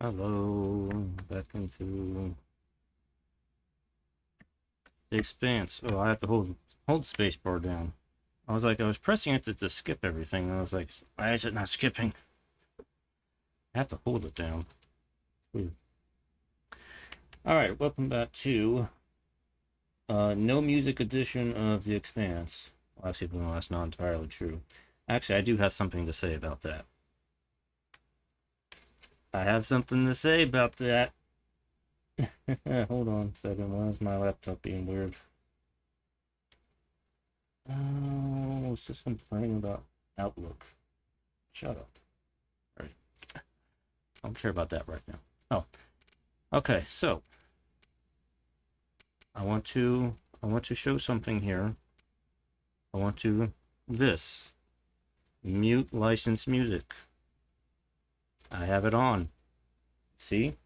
Hello, back into the Expanse. Oh, I have to hold space bar down. I was pressing it to skip everything. And I was like, why is it not skipping? I have to hold it down. It's weird. All right, welcome back to no music edition of the Expanse. Well, actually, no, that's not entirely true. Actually, I do have something to say about that. Hold on a second. Why is my laptop being weird? Oh, it's just complaining about Outlook. Shut up. All right. I don't care about that right now. Oh, okay. So I want to show something here. I want to mute licensed music. I have it on. See? It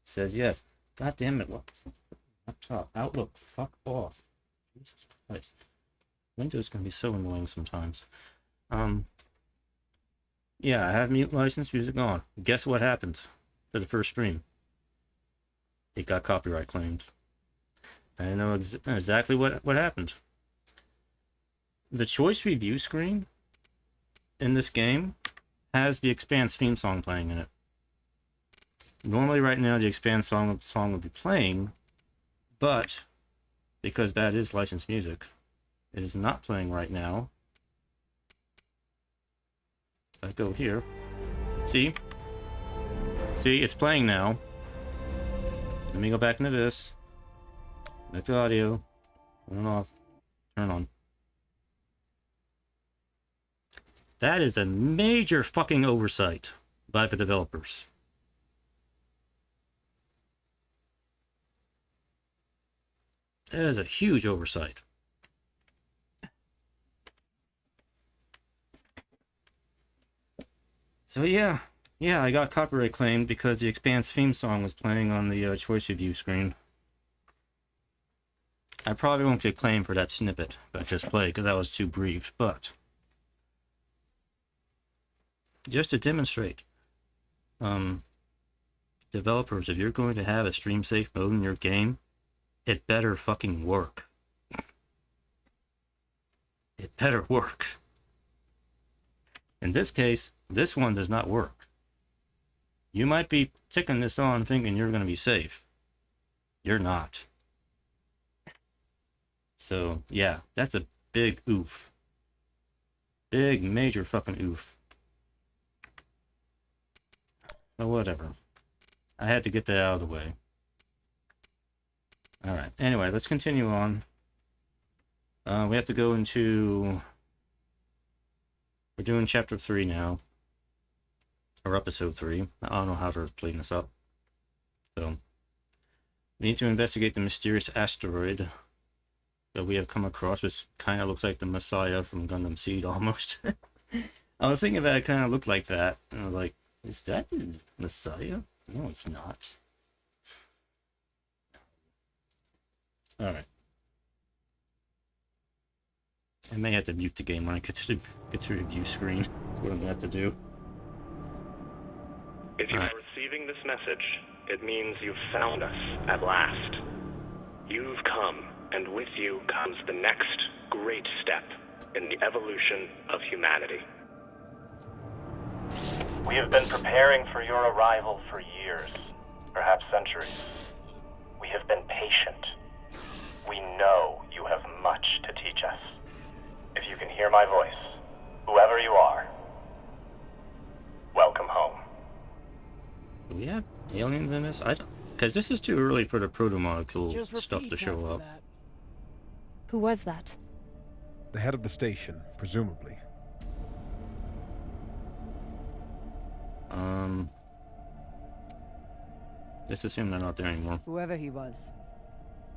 says yes. God damn it! What? Laptop. Outlook. Fuck off. Jesus Christ. Windows can be so annoying sometimes. Yeah, I have mute licensed music on. Guess what happened to the first stream? It got copyright claimed. I know exactly what happened. The choice review screen in this game has the Expanse theme song playing in it. Normally right now the Expanse song would be playing, but because that is licensed music, it is not playing right now. I go here. See, it's playing now. Let me go back into this. Make the audio. Turn off. Turn on. That is a major fucking oversight by the developers. That is a huge oversight. So yeah, I got copyright claimed because the Expanse theme song was playing on the choice review screen. I probably won't get claimed for that snippet that I just played because that was too brief, but just to demonstrate, developers, if you're going to have a stream safe mode in your game, it better fucking work. It better work. In this case, this one does not work. You might be ticking this on thinking you're going to be safe. You're not. So, yeah, that's a big oof. Big, major fucking oof. But whatever. I had to get that out of the way. Alright, anyway, let's continue on. We have to go into... We're doing chapter 3 now. Or episode 3. I don't know how to clean this up. So, we need to investigate the mysterious asteroid that we have come across, which kind of looks like the Messiah from Gundam Seed almost. I was thinking that it kind of looked like that. And I was like, is that the Messiah? No, it's not. Alright. I may have to mute the game when I get to the review screen. That's what I'm going to have to do. If you are receiving this message, it means you've found us at last. You've come, and with you comes the next great step in the evolution of humanity. We have been preparing for your arrival for years, perhaps centuries. We have been patient. We know you have much to teach us. If you can hear my voice, whoever you are, welcome home. Do we have aliens in this? I don't, because this is too early for the proto-molecule stuff to show up. That. Who was that? The head of the station, presumably. Let's assume they're not there anymore. Whoever he was,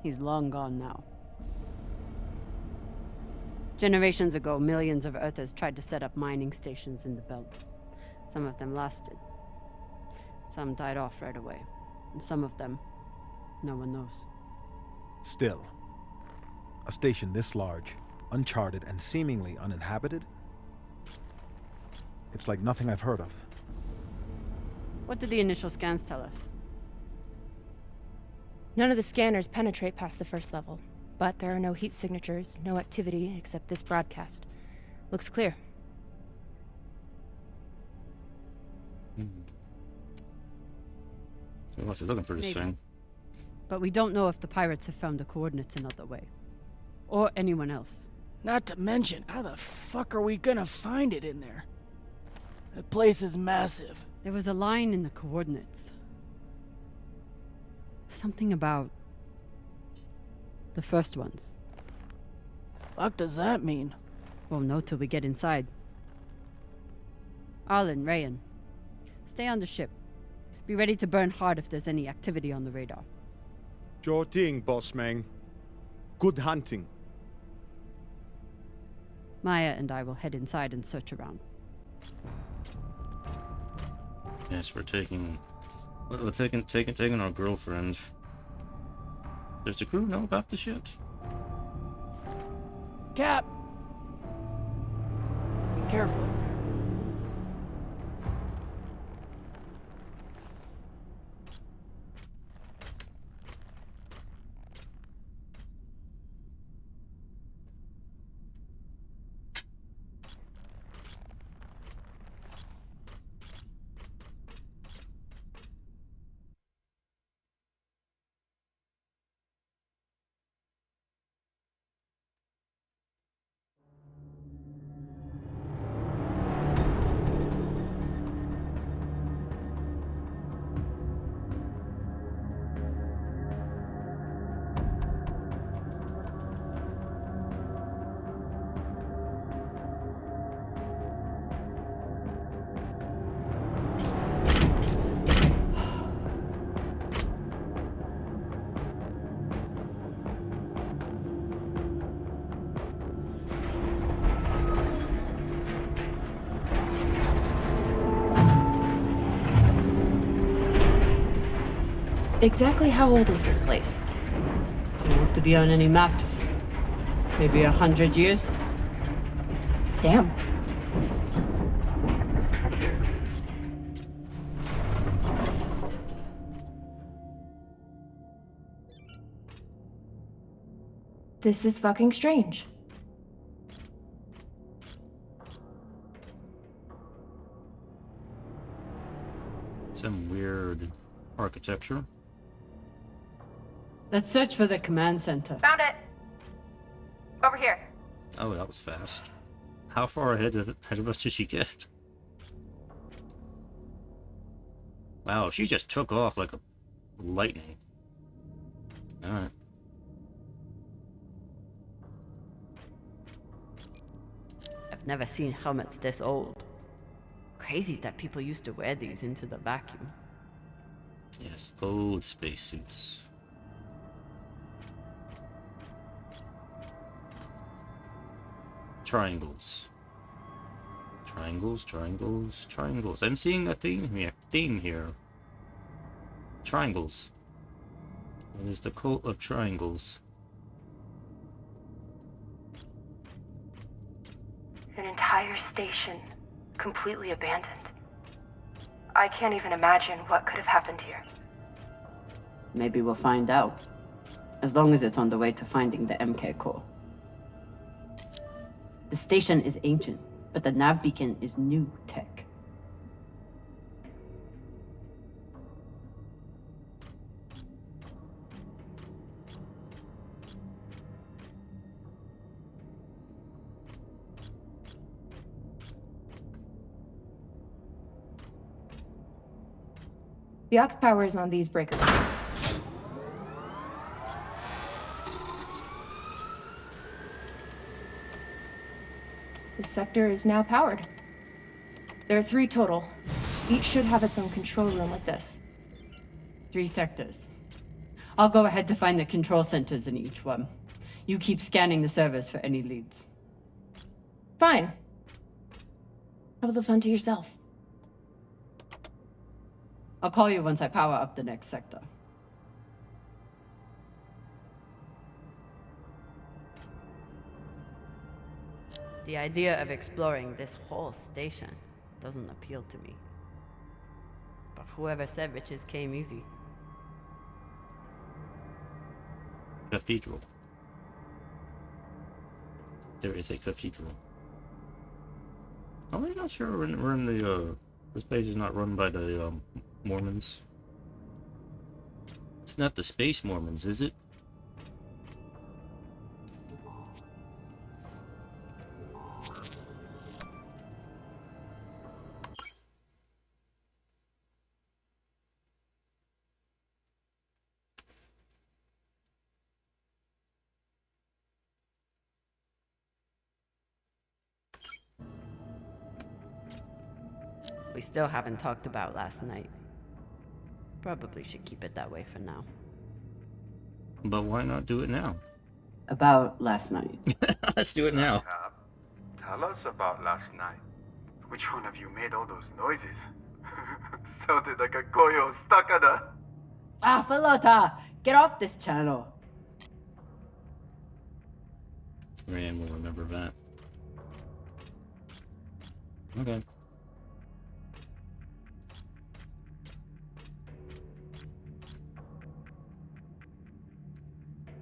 he's long gone now. Generations ago, millions of Earthers tried to set up mining stations in the belt. Some of them lasted. Some died off right away. And some of them, no one knows. Still, a station this large, uncharted, and seemingly uninhabited? It's like nothing I've heard of. What did the initial scans tell us? None of the scanners penetrate past the first level, but there are no heat signatures, no activity except this broadcast. Looks clear. So what's he looking for this Maybe. thing? But we don't know if the pirates have found the coordinates another way. Or anyone else. Not to mention, how the fuck are we gonna find it in there? The place is massive. There was a line in the coordinates. Something about the first ones. Fuck does that mean? Won't know till we get inside. Arlen, Rayan, stay on the ship. Be ready to burn hard if there's any activity on the radar. Sure thing, boss man. Good hunting. Maya and I will head inside and search around. Yes, we're taking our girlfriend. Does the crew know about this yet? Cap! Be careful in there. Exactly how old is this place? Too old to be on any maps. Maybe 100 years? Damn. This is fucking strange. Some weird architecture. Let's search for the command center. Found it. Over here. Oh, that was fast. How far ahead of us did she get? Wow, she just took off like a lightning. Alright. I've never seen helmets this old. Crazy that people used to wear these into the vacuum. Yes, old spacesuits. Triangles. Triangles, triangles, triangles. I'm seeing a theme here. Triangles. It is the cult of triangles. An entire station, completely abandoned. I can't even imagine what could have happened here. Maybe we'll find out. As long as it's on the way to finding the MK core. The station is ancient, but the nav beacon is new tech. The aux power is on these breaker boards. This sector is now powered. There are 3 total. Each should have its own control room like this. 3 sectors. I'll go ahead to find the control centers in each one. You keep scanning the servers for any leads. Fine. Have the fun to yourself. I'll call you once I power up the next sector. The idea of exploring this whole station doesn't appeal to me. But Whoever said riches came easy. Cathedral. There is a cathedral. I'm not sure we're in the, this place is not run by the, Mormons. It's not the Space Mormons, is it? We still haven't talked about last night. Probably should keep it that way for now. But why not do it now? About last night. Let's do it now. Tell us about last night. Which one of you made all those noises? Sounded like a koyo stuck on a... Ah, Felota! Get off this channel! Rand will remember that. Okay.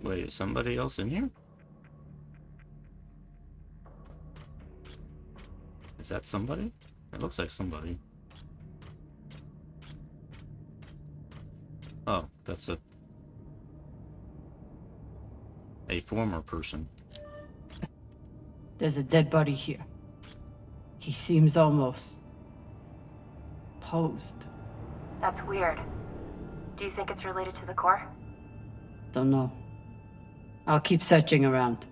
Wait, is somebody else in here? Is that somebody? It looks like somebody. Oh, that's a former person. There's a dead body here. He seems almost... posed. That's weird. Do you think it's related to the core? Don't know. I'll keep searching around.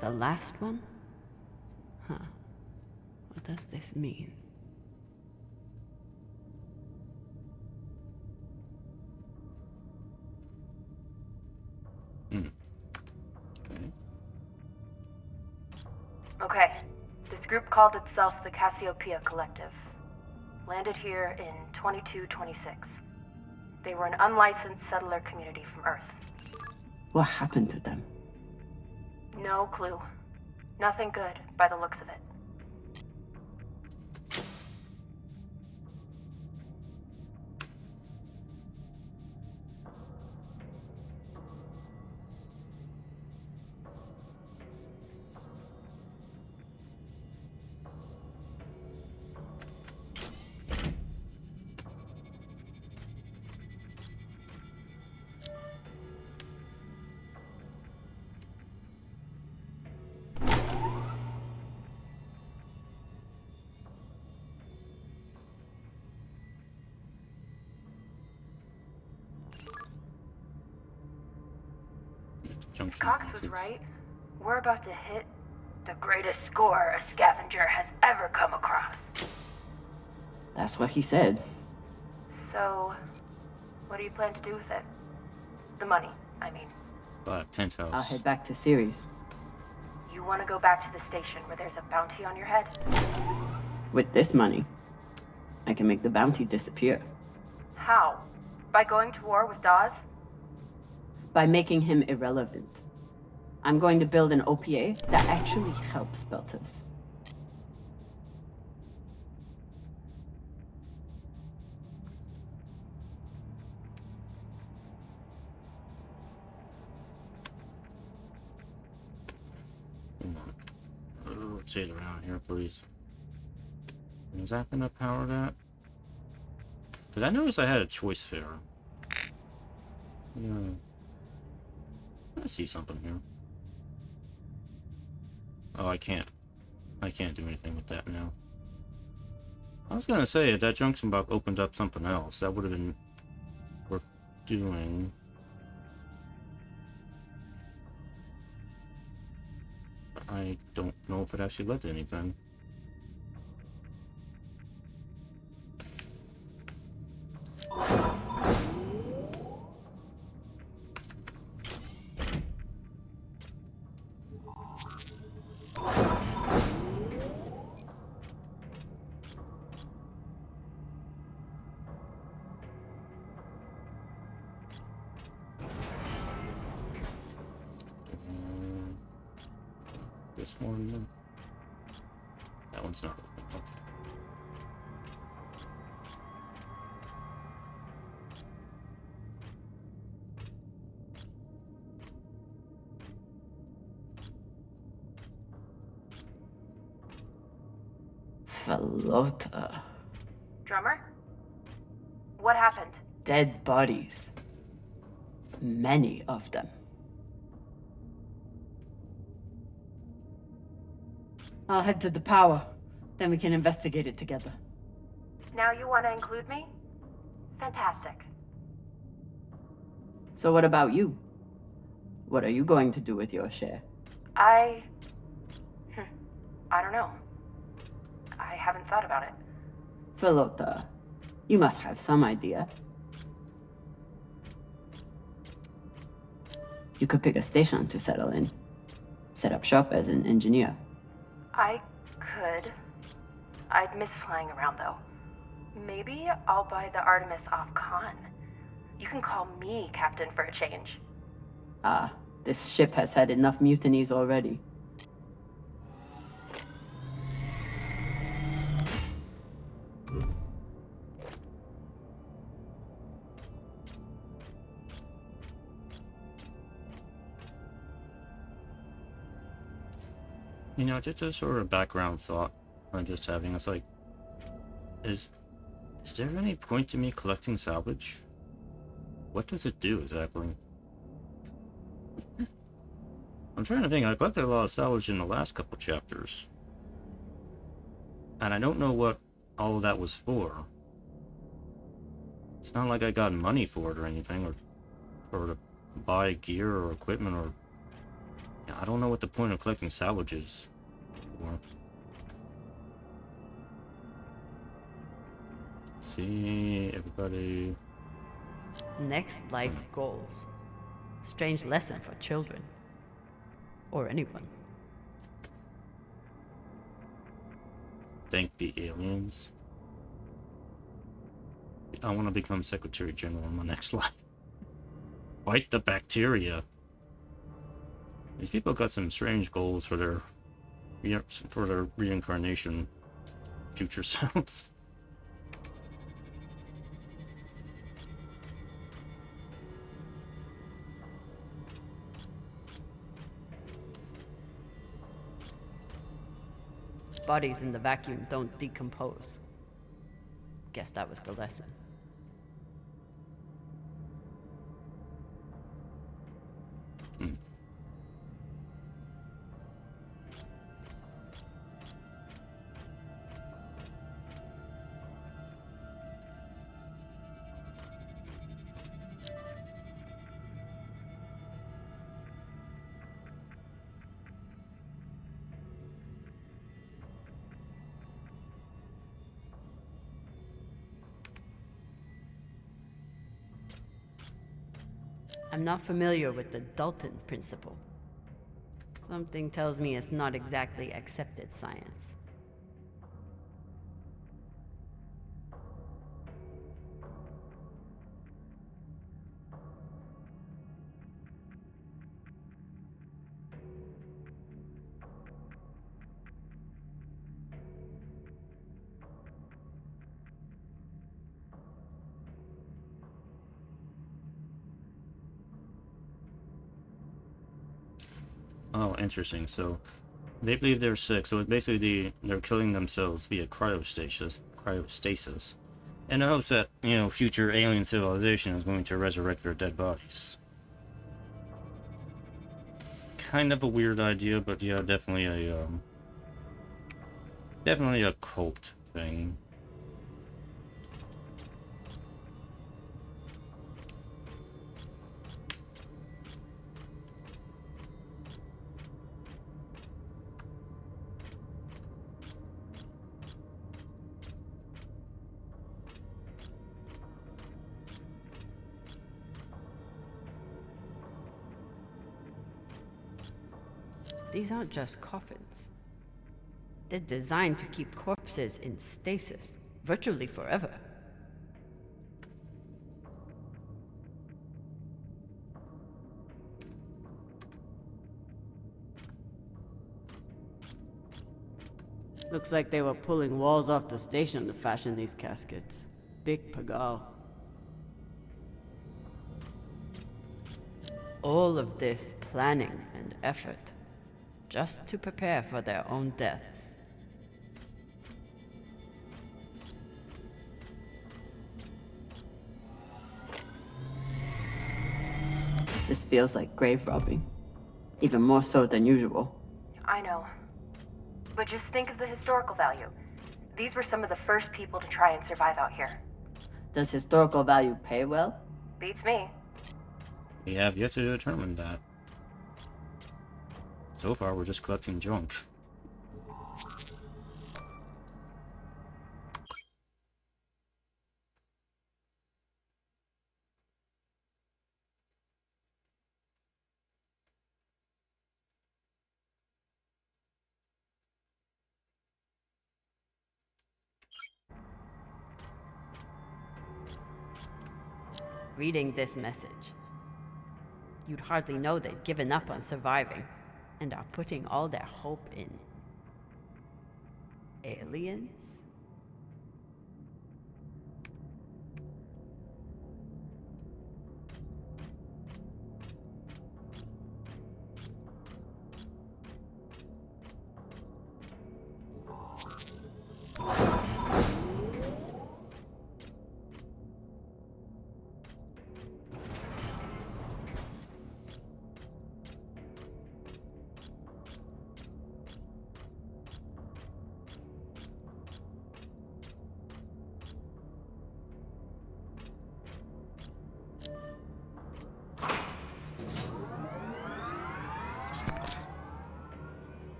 The last one? Huh. What does this mean? Hmm. Okay. Okay. This group called itself the Cassiopeia Collective. Landed here in 2226. They were an unlicensed settler community from Earth. What happened to them? No clue. Nothing good, by the looks of it. Junction Cox was boxes. right. We're about to hit the greatest score a scavenger has ever come across. That's what he said. So, what do you plan to do with it? The money, I mean. Penthouse. I'll head back to Ceres. You want to go back to the station where there's a bounty on your head? With this money, I can make the bounty disappear. How? By going to war with Dawes? By making him irrelevant. I'm going to build an OPA that actually helps Belters. Hold on. Rotate around here, please. Is that gonna power that? Because I noticed I had a choice there. Yeah. I see something here. Oh, I can't. I can't do anything with that now. I was gonna say, if that junction box opened up something else, that would have been worth doing. But I don't know if it actually led to anything. This one. That one's not open. Okay. Falota. Drummer? What happened? Dead bodies. Many of them. I'll head to the power. Then we can investigate it together. Now you want to include me? Fantastic. So what about you? What are you going to do with your share? I don't know. I haven't thought about it. Falota, you must have some idea. You could pick a station to settle in. Set up shop as an engineer. I could. I'd miss flying around, though. Maybe I'll buy the Artemis off Khan. You can call me captain for a change. Ah, this ship has had enough mutinies already. You know, just a sort of background thought I'm just having. It's like, is there any point to me collecting salvage? What does it do exactly? I'm trying to think. I collected a lot of salvage in the last couple chapters, and I don't know what all of that was for. It's not like I got money for it or anything, or to buy gear or equipment, or yeah, I don't know what the point of collecting salvage is for. See, everybody. Next life goals. Strange lesson for children. Or anyone. Thank the aliens. I want to become Secretary General in my next life. Fight the bacteria. These people got some strange goals for their reincarnation future selves. Bodies in the vacuum don't decompose. Guess that was the lesson. I'm not familiar with the Dalton principle. Something tells me it's not exactly accepted science. Oh, interesting. So they believe they're sick, so basically they're killing themselves via cryostasis, in the hopes that, you know, future alien civilization is going to resurrect their dead bodies. Kind of a weird idea, but yeah, definitely a cult thing. These aren't just coffins. They're designed to keep corpses in stasis, virtually forever. Looks like they were pulling walls off the station to fashion these caskets. Big pagal. All of this planning and effort, just to prepare for their own deaths. This feels like grave robbing. Even more so than usual. I know. But just think of the historical value. These were some of the first people to try and survive out here. Does historical value pay well? Beats me. We have yet to determine that. So far, we're just collecting junk. Reading this message, you'd hardly know they've given up on surviving and are putting all their hope in aliens?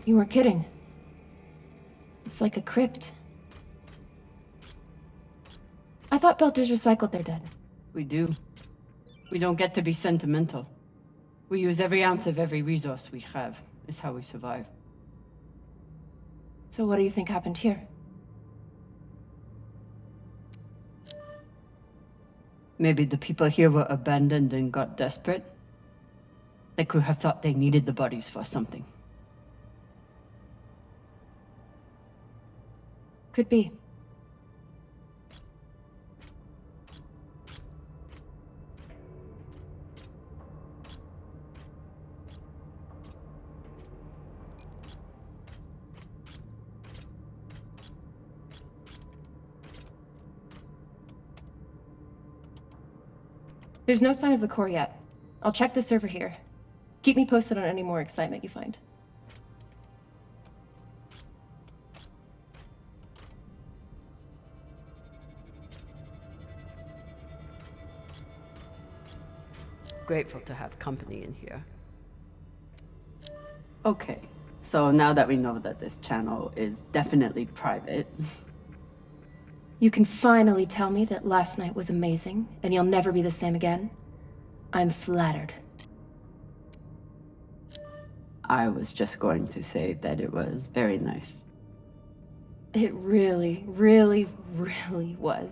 You were kidding. It's like a crypt. I thought Belters recycled their dead. We do. We don't get to be sentimental. We use every ounce of every resource we have. It's how we survive. So what do you think happened here? Maybe the people here were abandoned and got desperate. They could have thought they needed the bodies for something. Could be. There's no sign of the core yet. I'll check the server here. Keep me posted on any more excitement you find. Grateful to have company in here. Okay, so now that we know that this channel is definitely private, You can finally tell me that last night was amazing, and you'll never be the same again? I'm flattered. I was just going to say that it was very nice. It really, really, really was.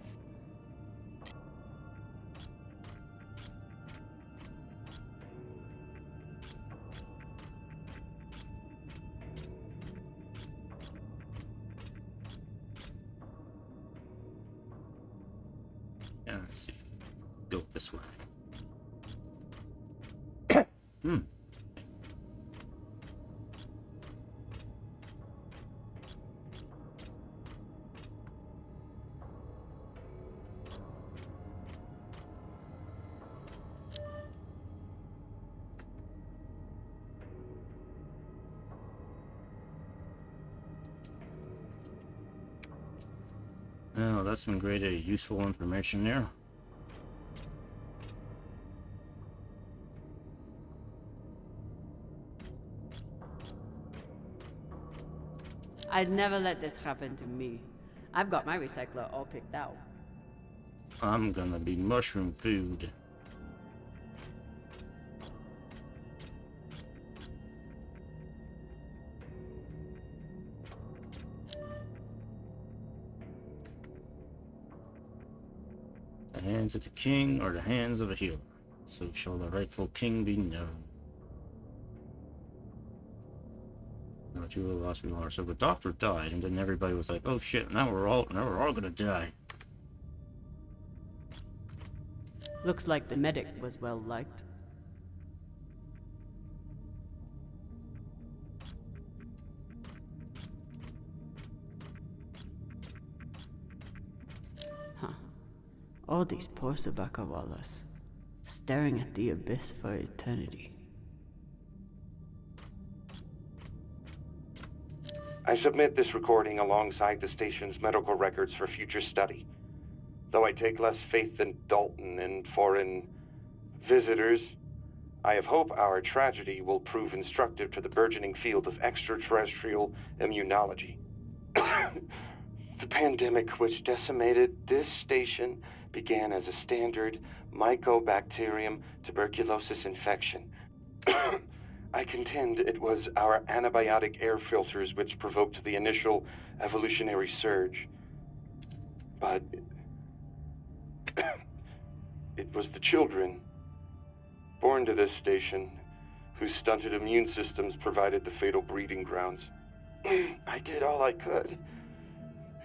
Yeah, let's see. Go this way. Hmm. Oh, that's some great useful information there. I'd never let this happen to me. I've got my recycler all picked out. I'm gonna be mushroom food. The hands of the king or the hands of a healer. So shall the rightful king be known. Not you will lost we are. So the doctor died, and then everybody was like, "Oh shit! Now we're all gonna die." Looks like the medic was well liked. All these poor Sabakawalas, staring at the abyss for eternity. I submit this recording alongside the station's medical records for future study. Though I take less faith than Dalton in foreign visitors, I have hope our tragedy will prove instructive to the burgeoning field of extraterrestrial immunology. The pandemic which decimated this station began as a standard Mycobacterium tuberculosis infection. I contend it was our antibiotic air filters which provoked the initial evolutionary surge. But it was the children born to this station whose stunted immune systems provided the fatal breeding grounds. I did all I could.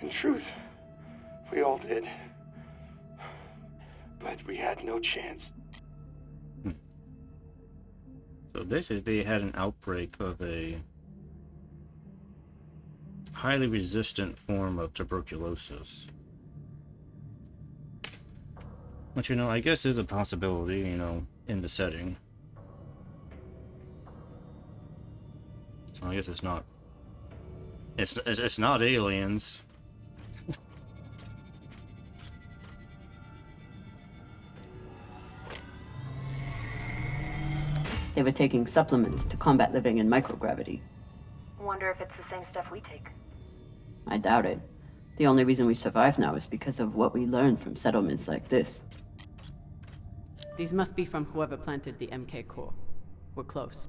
In truth, we all did. But we had no chance. So basically they had an outbreak of a highly resistant form of tuberculosis. Which, you know, I guess is a possibility, you know, in the setting. So I guess it's not... It's not aliens. They were taking supplements to combat living in microgravity. Wonder if it's the same stuff we take. I doubt it. The only reason we survive now is because of what we learned from settlements like this. These must be from whoever planted the MK core. We're close.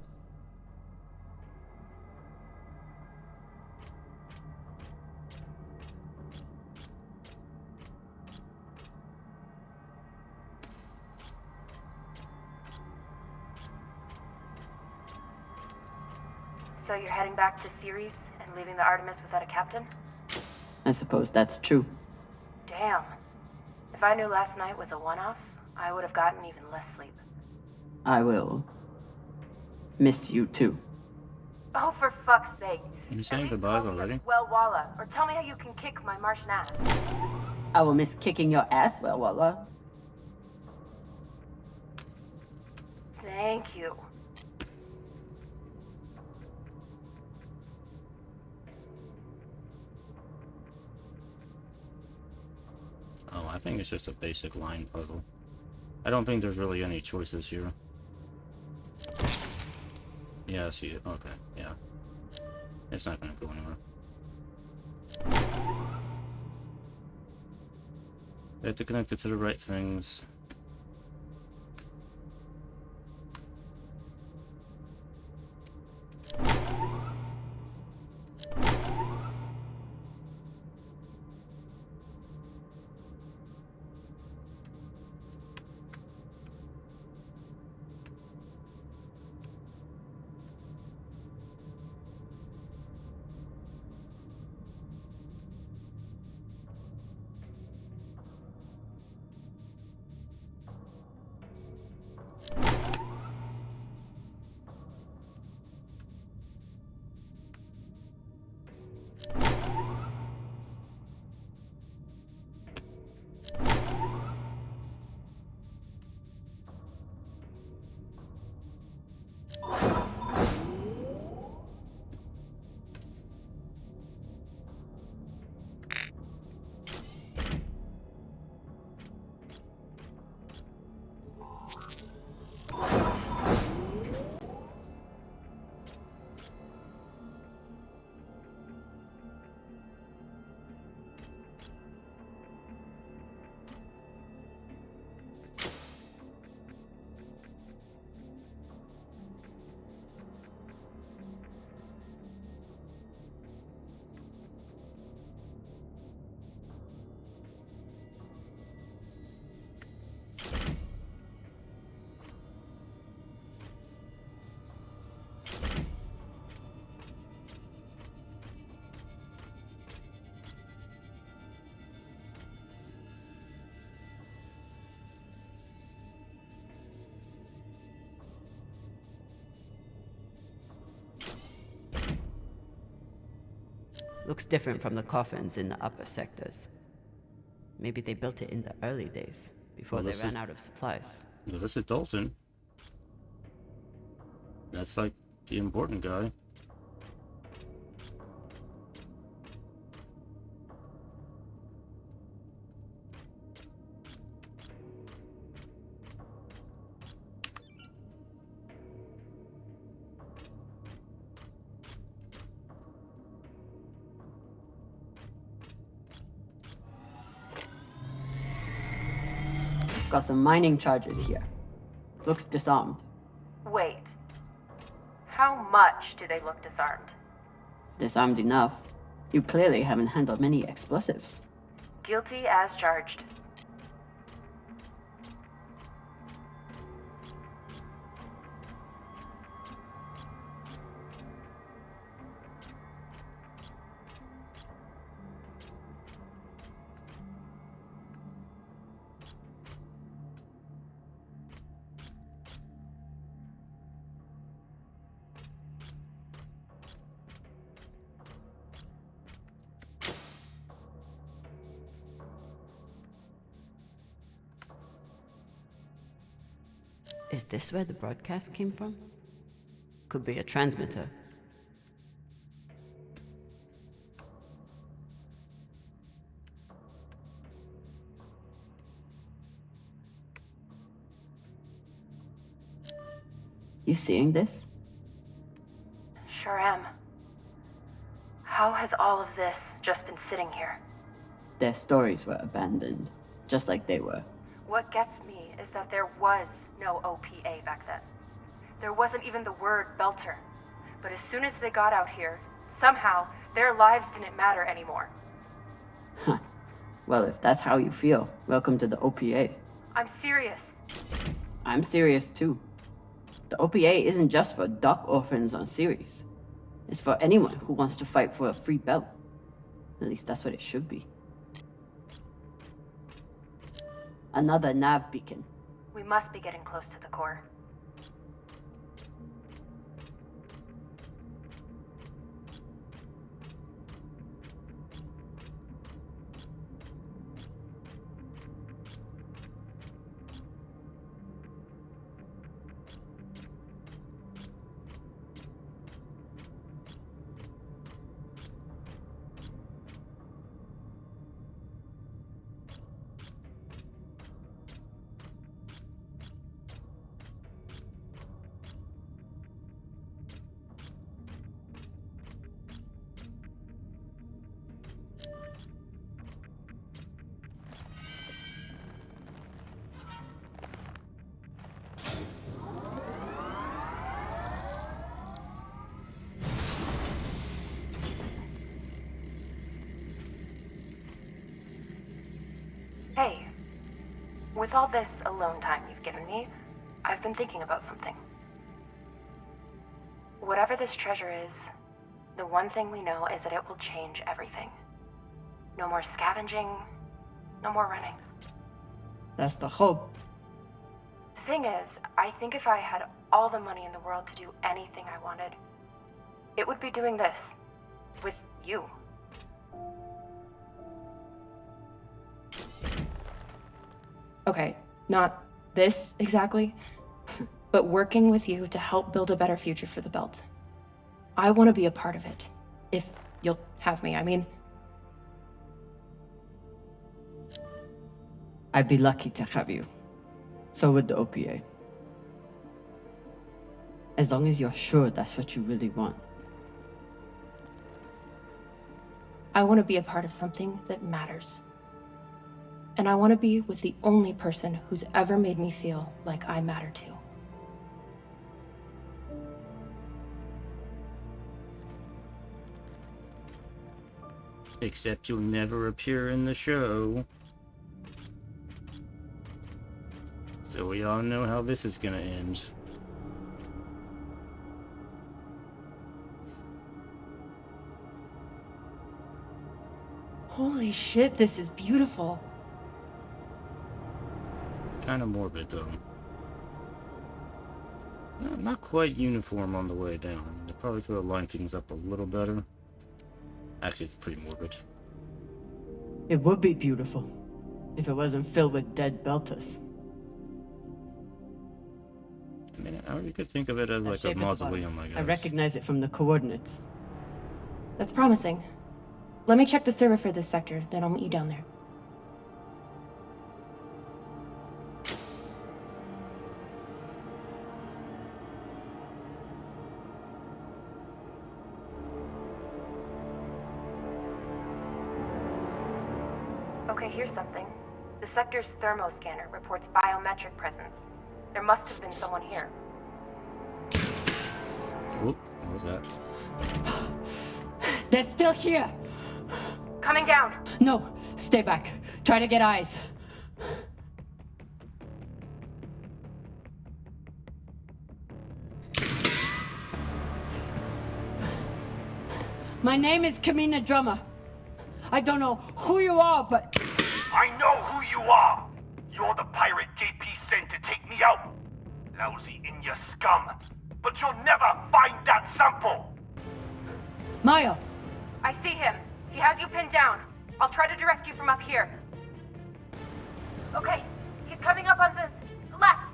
So you're heading back to Ceres and leaving the Artemis without a captain? I suppose that's true. Damn. If I knew last night was a one-off, I would have gotten even less sleep. I will miss you too. Oh, for fuck's sake. Are you saying goodbyes already? Well, Walla, or tell me how you can kick my Martian ass. I will miss kicking your ass, well, Walla. Thank you. Oh, I think it's just a basic line puzzle. I don't think there's really any choices here. Yeah, I see it. Okay, yeah. It's not gonna go anywhere. They have to connect it to the right things. Looks different from the coffins in the upper sectors. Maybe they built it in the early days, before Well, they this ran is- out of supplies. Well, this is Dalton. That's like the important guy. Got some mining charges here. Looks disarmed. Wait. How much do they look disarmed? Disarmed enough. You clearly haven't handled many explosives. Guilty as charged. Is this where the broadcast came from? Could be a transmitter. You seeing this? Sure am. How has all of this just been sitting here? Their stories were abandoned, just like they were. What gets me is that there was no OPA back then. There wasn't even the word Belter. But as soon as they got out here, somehow their lives didn't matter anymore. Huh. Well, if that's how you feel, welcome to the OPA. I'm serious. I'm serious too. The OPA isn't just for dock orphans on Ceres. It's for anyone who wants to fight for a free belt. At least that's what it should be. Another nav beacon. We must be getting close to the core. Hey, with all this alone time you've given me, I've been thinking about something. Whatever this treasure is, the one thing we know is that it will change everything. No more scavenging, no more running. That's the hope. The thing is, I think if I had all the money in the world to do anything I wanted, it would be doing this. With you. Okay, not this exactly, but working with you to help build a better future for the Belt. I want to be a part of it. If you'll have me, I mean. I'd be lucky to have you. So would the OPA. As long as you're sure that's what you really want. I want to be a part of something that matters. And I want to be with the only person who's ever made me feel like I matter too. Except you'll never appear in the show. So we all know how this is gonna end. Holy shit, this is beautiful. Kind of morbid, though. Not quite uniform on the way down. They probably could have lined things up a little better. Actually, it's pretty morbid. It would be beautiful. If it wasn't filled with dead belters. I mean, you could think of it as like a mausoleum, I guess. I recognize it from the coordinates. That's promising. Let me check the server for this sector, then I'll meet you down there. Okay, here's something. The sector's thermoscanner reports biometric presence. There must have been someone here. Oop, what was that? They're still here! Coming down! No, stay back. Try to get eyes. My name is Camina Drummer. I don't know who you are, but... I know who you are! You're the pirate JP sent to take me out! Lousy in your scum! But you'll never find that sample! Maya! I see him. He has you pinned down. I'll try to direct you from up here. Okay, he's coming up on the left.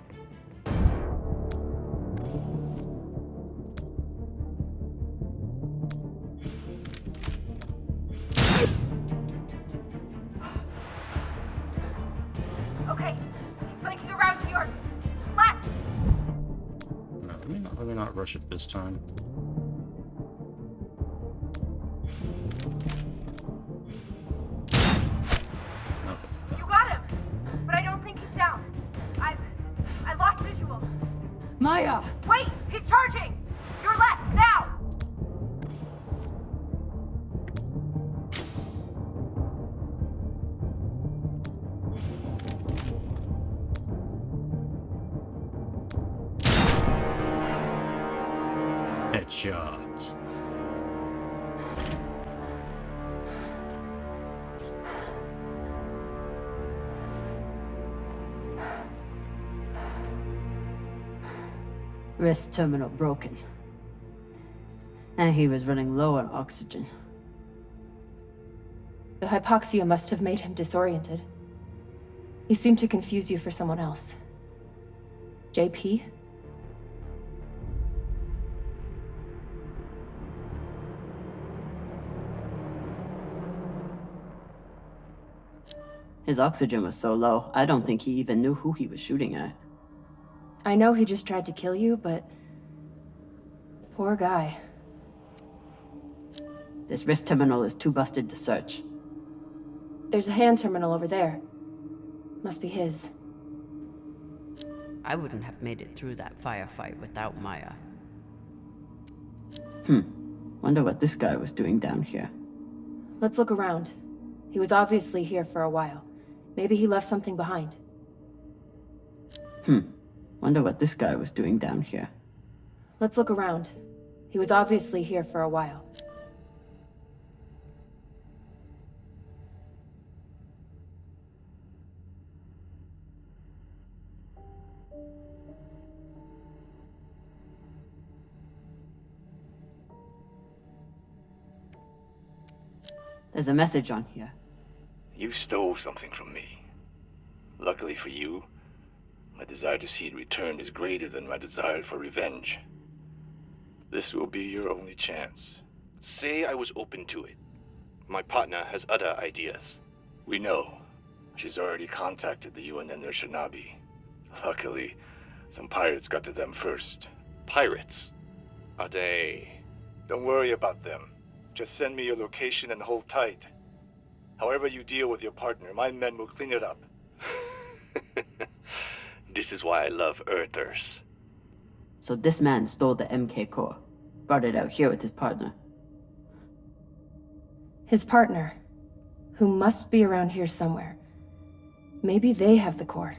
Okay, he's flanking around to your left. No, let me not rush it this time. You got him, but I don't think he's down. I lost visual. Maya! Wait, he's charging. Your left now. Headshots. Wrist terminal broken. And he was running low on oxygen. The hypoxia must have made him disoriented. He seemed to confuse you for someone else. JP? His oxygen was so low, I don't think he even knew who he was shooting at. I know he just tried to kill you, but... poor guy. This wrist terminal is too busted to search. There's a hand terminal over there. Must be his. I wouldn't have made it through that firefight without Maya. Wonder what this guy was doing down here. Let's look around. He was obviously here for a while. Maybe he left something behind. Wonder what this guy was doing down here. Let's look around. He was obviously here for a while. There's a message on here. You stole something from me. Luckily for you, my desire to see it returned is greater than my desire for revenge. This will be your only chance. Say I was open to it. My partner has other ideas. We know. She's already contacted the UN and their Shinabi. Luckily, some pirates got to them first. Pirates? Are they? Don't worry about them. Just send me your location and hold tight. However you deal with your partner, my men will clean it up. This is why I love Earthers. So this man stole the MK core. Brought it out here with his partner. His partner, who must be around here somewhere. Maybe they have the core.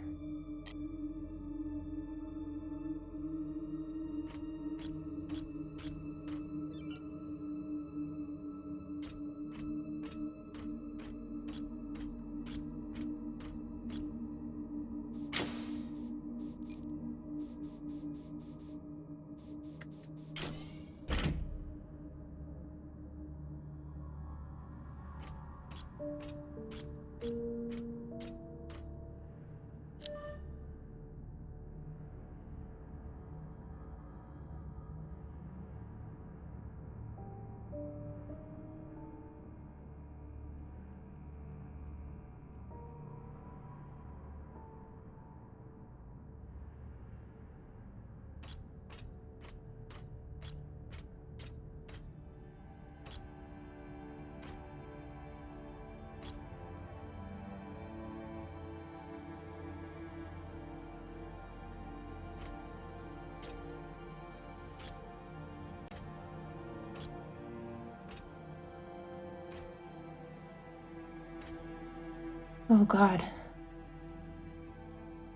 Oh God.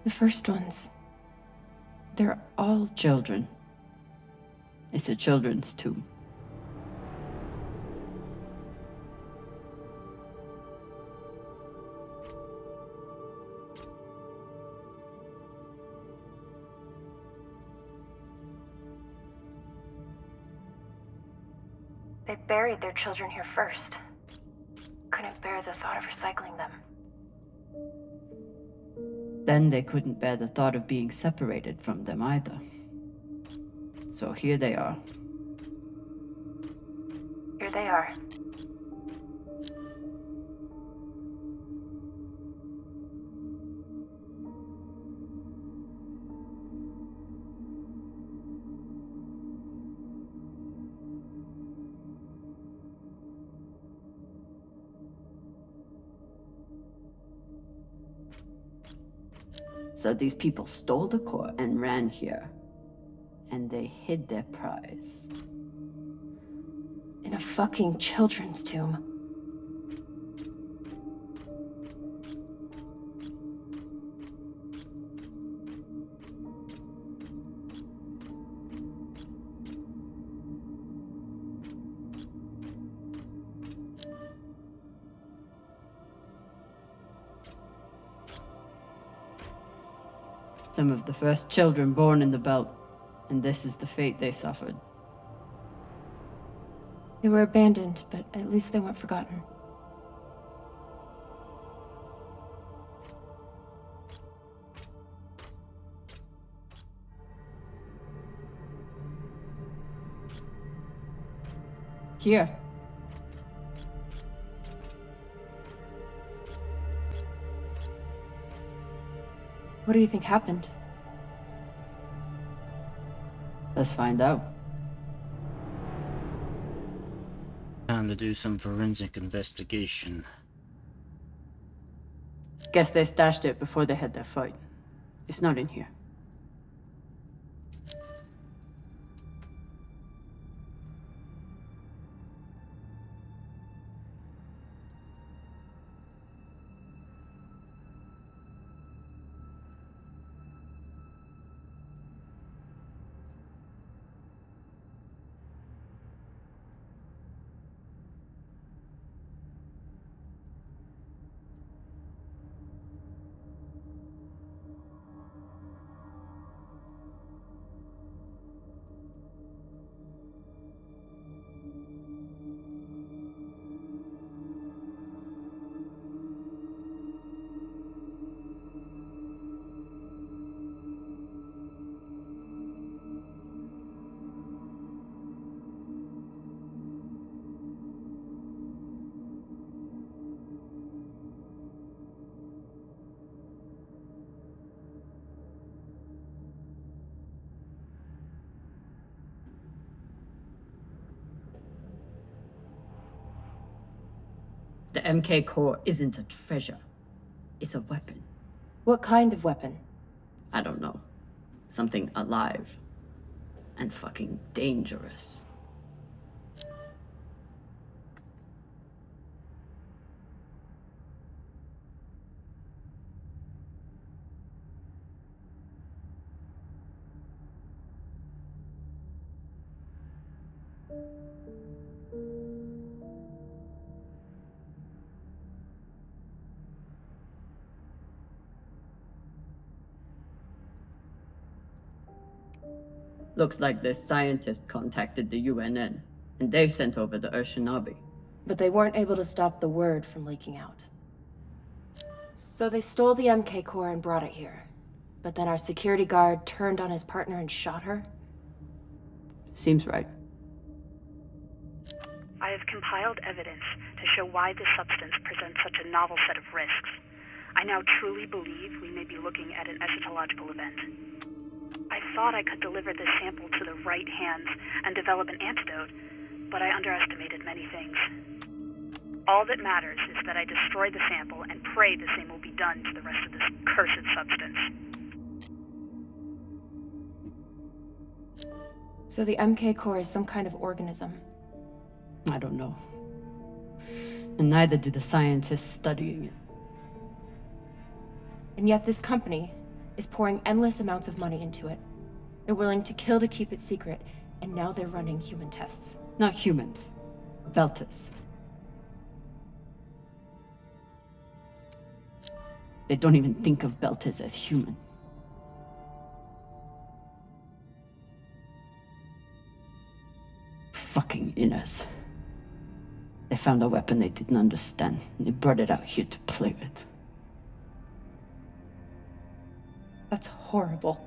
The first ones. They're all Children. It's a children's tomb. They buried their children here first. Couldn't bear the thought of recycling them. Then they couldn't bear the thought of being separated from them either. So here they are. Here they are. So these people stole the core and ran here. And they hid their prize. In a fucking children's tomb. Some of the first children born in the belt, and this is the fate they suffered. They were abandoned, but at least they weren't forgotten. Here. What do you think happened? Let's find out. Time to do some forensic investigation. Guess they stashed it before they had their fight. It's not in here. The MK core isn't a treasure. It's a weapon. What kind of weapon? I don't know. Something alive. And fucking dangerous. Looks like this scientist contacted the UNN, and they sent over the Urshinabi. But they weren't able to stop the word from leaking out. So they stole the MK core and brought it here. But then our security guard turned on his partner and shot her? Seems right. I have compiled evidence to show why this substance presents such a novel set of risks. I now truly believe we may be looking at an eschatological event. I thought I could deliver this sample to the right hands and develop an antidote, but I underestimated many things. All that matters is that I destroy the sample and pray the same will be done to the rest of this cursed substance. So the MK core is some kind of organism? I don't know. And neither do the scientists studying it. And yet this company is pouring endless amounts of money into it. They're willing to kill to keep it secret, and now they're running human tests. Not humans. Belters. They don't even think of Belters as human. Fucking inners. They found a weapon they didn't understand, and they brought it out here to play with. That's horrible.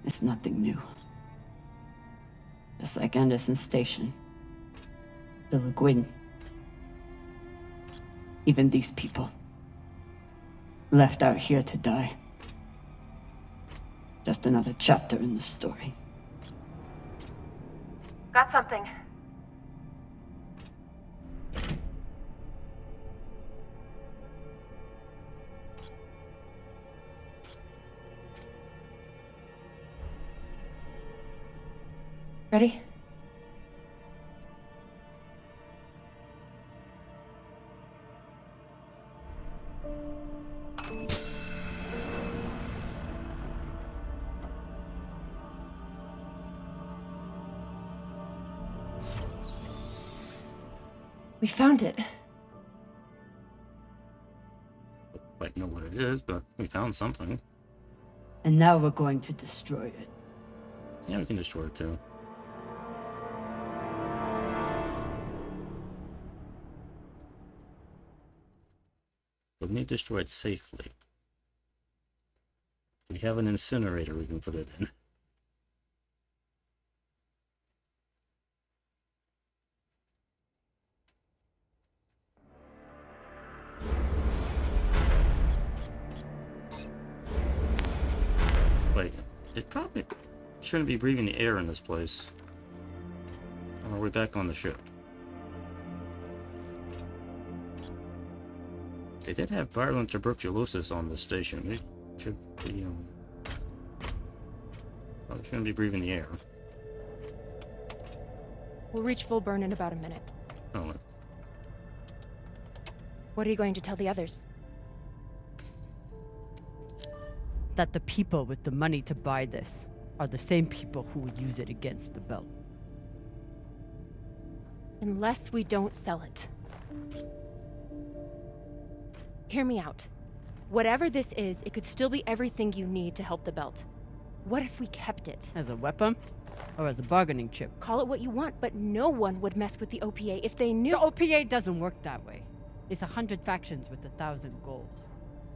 It's nothing new. Just like Anderson Station. The Laguin. Even these people. Left out here to die. Just another chapter in the story. Got something. Ready? We found it. Quite know what it is, but we found something. And now we're going to destroy it. Yeah, we can destroy it too. But we need to destroy it safely. We have an incinerator we can put it in. Wait, it probably shouldn't be breathing the air in this place. Or are we back on the ship? They did have violent tuberculosis on the station. We should be, probably shouldn't be breathing the air. We'll reach full burn in about a minute. Oh, What are you going to tell the others? That the people with the money to buy this are the same people who would use it against the belt. Unless we don't sell it. Hear me out. Whatever this is, it could still be everything you need to help the belt. What if we kept it? As a weapon? Or as a bargaining chip? Call it what you want, but no one would mess with the OPA if they knew— The OPA doesn't work that way. It's 100 factions with 1,000 goals.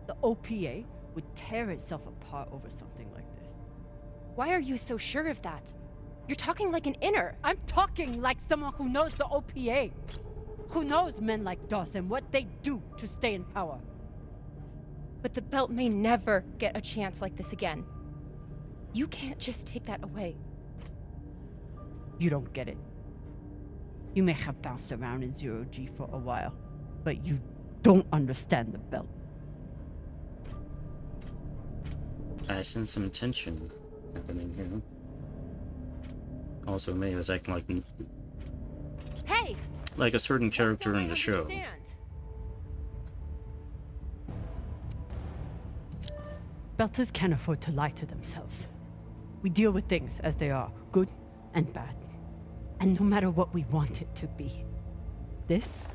The OPA would tear itself apart over something like this. Why are you so sure of that? You're talking like an inner. I'm talking like someone who knows the OPA. Who knows men like Doss and what they do to stay in power. But the belt may never get a chance like this again. You can't just take that away. You don't get it. You may have bounced around in zero-G for a while, but you don't understand the belt. I sense some tension happening here. Also, May was acting Hey! like a certain character in the show. Belters can't afford to lie to themselves. We deal with things as they are, good and bad. And no matter what we want it to be, this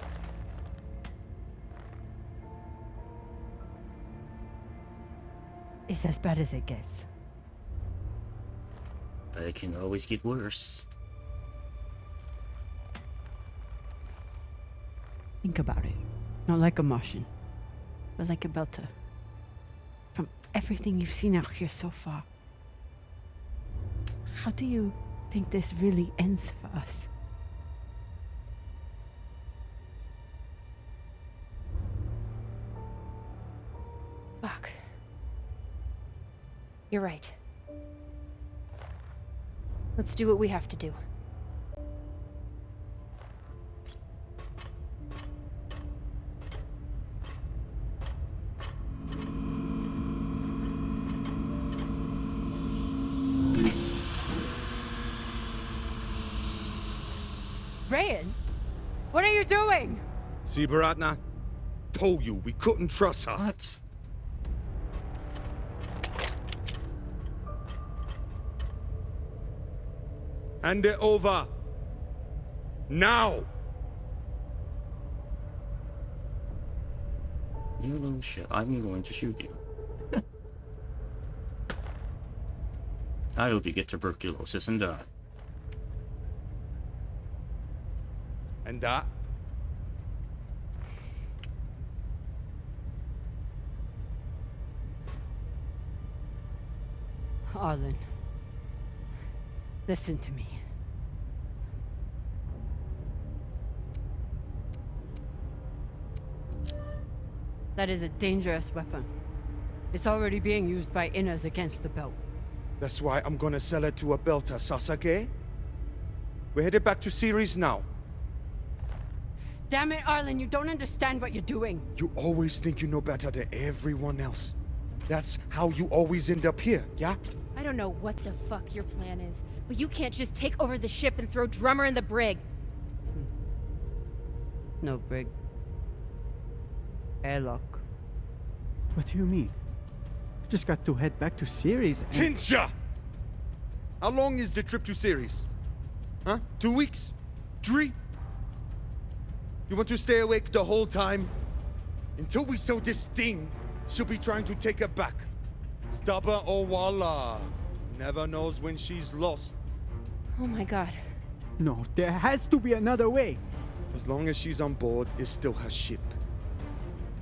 is as bad as it gets. But it can always get worse. Think about it. Not like a Martian, but like a Belter. From everything you've seen out here so far, how do you think this really ends for us? Fuck. You're right. Let's do what we have to do. Rayan, what are you doing? See, Baratna? Told you, we couldn't trust her. What? Hand it over. Now! You little shit, I'm going to shoot you. I hope you get tuberculosis and die. And that? Arlen, listen to me. That is a dangerous weapon. It's already being used by Inners against the belt. That's why I'm gonna sell it to a belter, Sasake. We're headed back to Ceres now. Damn it, Arlen, you don't understand what you're doing. You always think you know better than everyone else. That's how you always end up here, yeah? I don't know what the fuck your plan is, but you can't just take over the ship and throw Drummer in the brig. No brig. Airlock. What do you mean? Just got to head back to Ceres and... Tinsha! How long is the trip to Ceres? Huh? 2 weeks? 3? You want to stay awake the whole time? Until we sell this thing, she'll be trying to take it back. Stubborn Owala. Never knows when she's lost. Oh my god. No, there has to be another way. As long as she's on board, it's still her ship.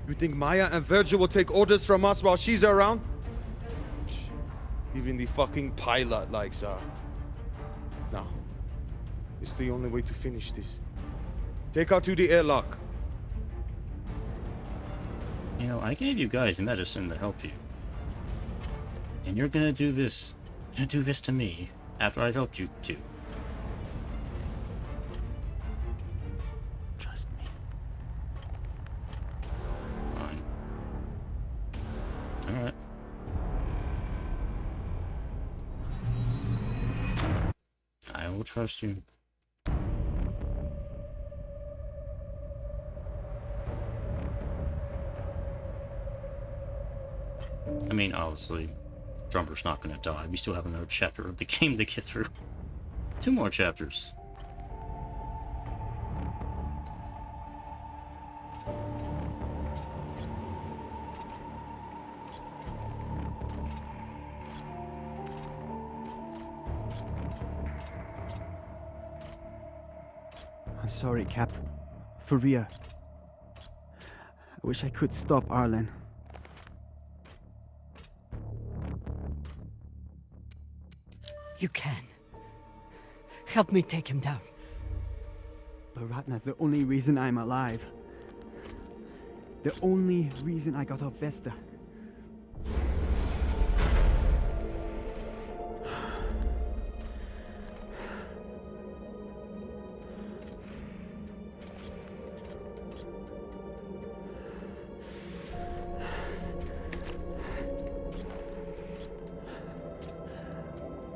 You think Maya and Virgil will take orders from us while she's around? Even the fucking pilot likes her. No. It's the only way to finish this. Take her to the airlock. You know, I gave you guys medicine to help you. And you're gonna do this. You're gonna do this to me after I helped you too. Trust me. Fine. Alright. I will trust you. I mean, obviously, Drummer's not gonna die. We still have another chapter of the game to get through. 2 more chapters. I'm sorry, Cap. For real. I wish I could stop Arlen. You can. Help me take him down. Baratna's the only reason I'm alive. The only reason I got off Vesta.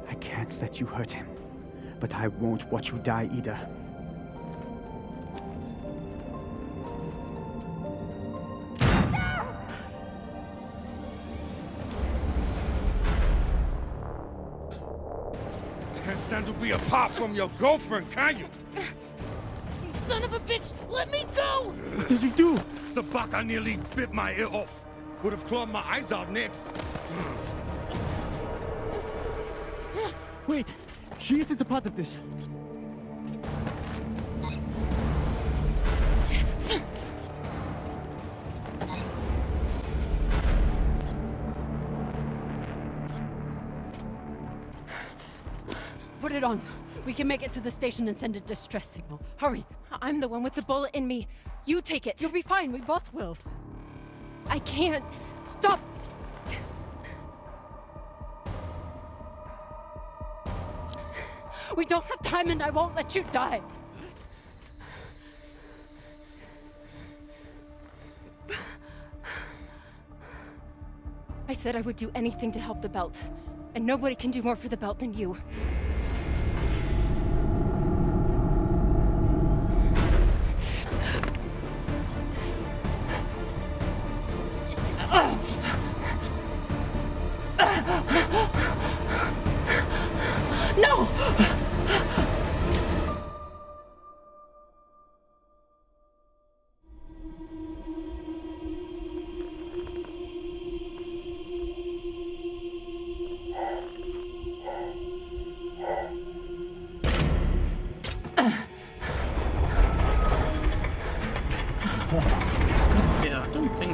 I can't let you hurt him, but I won't watch you die either. Can't stand to be apart from your girlfriend, can you? You son of a bitch! Let me go! What did you do? Sabaka nearly bit my ear off. Would have clawed my eyes out next. Wait! She isn't a part of this. Put it on. We can make it to the station and send a distress signal. Hurry. I'm the one with the bullet in me. You take it. You'll be fine. We both will. I can't. Stop! We don't have time and I won't let you die. I said I would do anything to help the Belt. And nobody can do more for the Belt than you.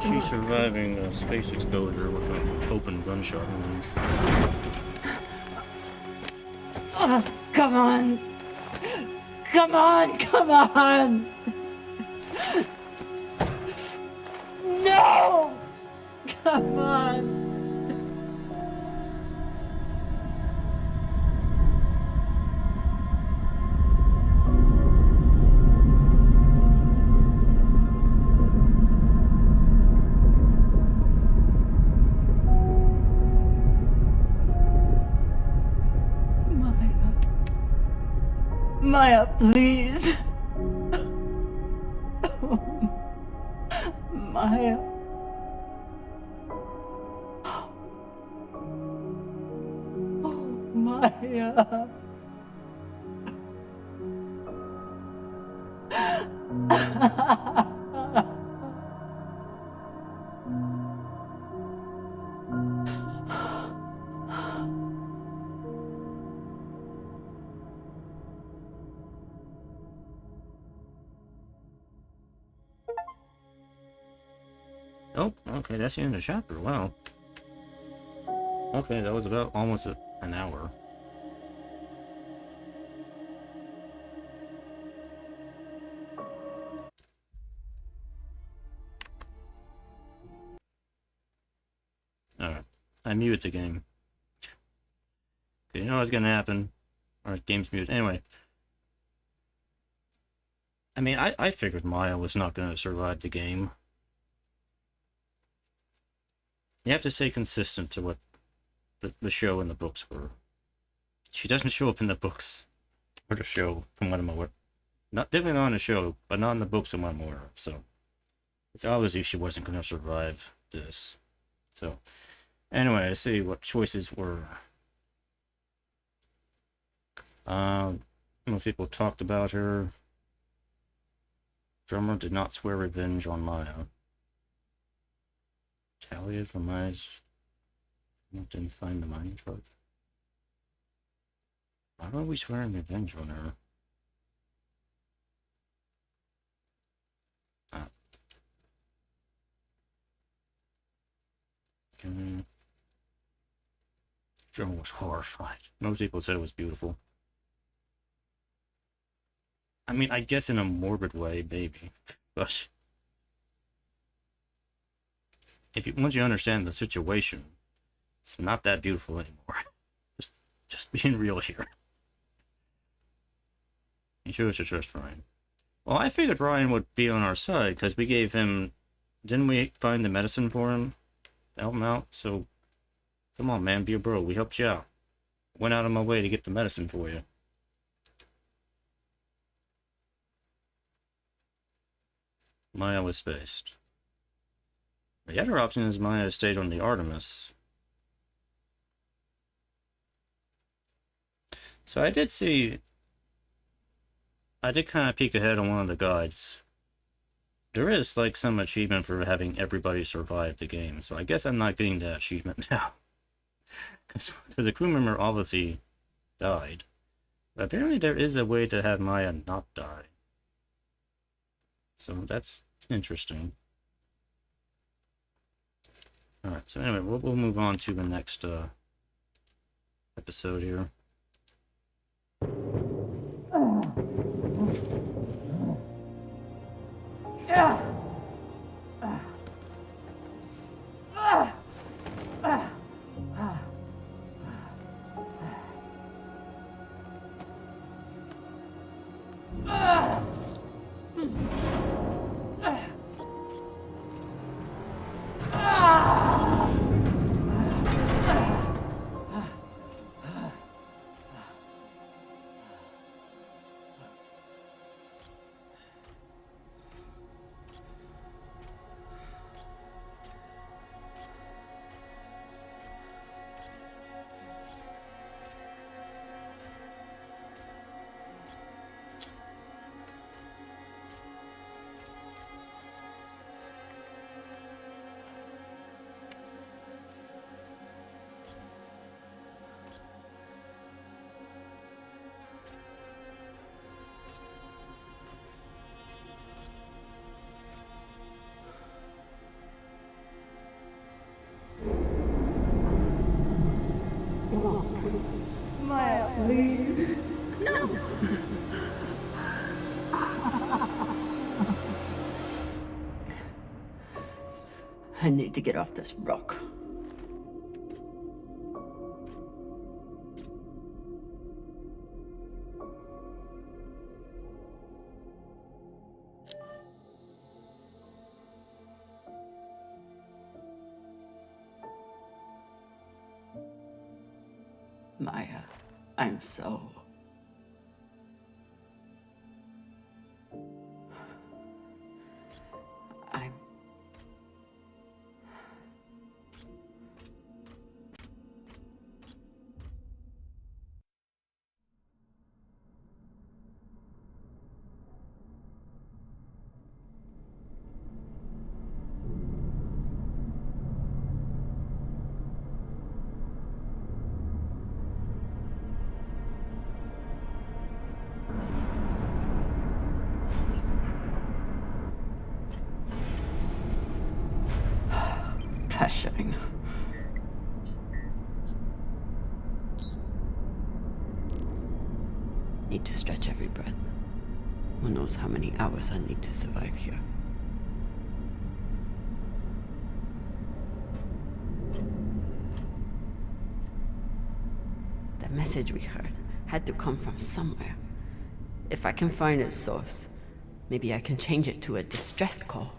think she's surviving a space exposure with an open gunshot wound. Oh, come on! Come on! Come on! No! Come on! Maya, please. Maya. Oh, Maya. Oh, okay, that's the end of the chapter. Wow. Okay, that was about almost an hour. Alright. I muted the game. Okay, you know what's gonna happen. Alright, game's muted. Anyway. I mean, I figured Maya was not gonna survive the game. You have to stay consistent to what the show and the books were. She doesn't show up in the books or the show, from what I'm aware. Definitely not on the show, but not in the books from what I'm aware of. So it's obviously she wasn't going to survive this. So anyway, let's see what choices were. Most people talked about her. Drummer did not swear revenge on Maya. Retaliated for Maya's... Didn't find the mining charge. Why are we swearing revenge on her? Drummer was horrified. Most people said it was beautiful. I mean, I guess in a morbid way, maybe. But once you understand the situation, it's not that beautiful anymore. just being real here. You should trust Ryan. Well, I figured Ryan would be on our side because we gave him. Didn't we find the medicine for him? Help him out. So, come on, man, be a bro. We helped you out. Went out of my way to get the medicine for you. Maya was spaced. The other option is Maya stayed on the Artemis. So I did kind of peek ahead on one of the guides. There is, like, some achievement for having everybody survive the game, so I guess I'm not getting that achievement now. Because the crew member obviously died. But apparently there is a way to have Maya not die. So that's interesting. Alright, so anyway, we'll move on to the next episode here. I need to get off this rock. Maya, I'm so... I'm... pressuring. Need to stretch every breath. Who knows how many hours I need to survive here. The message we heard had to come from somewhere. If I can find its source, maybe I can change it to a distress call.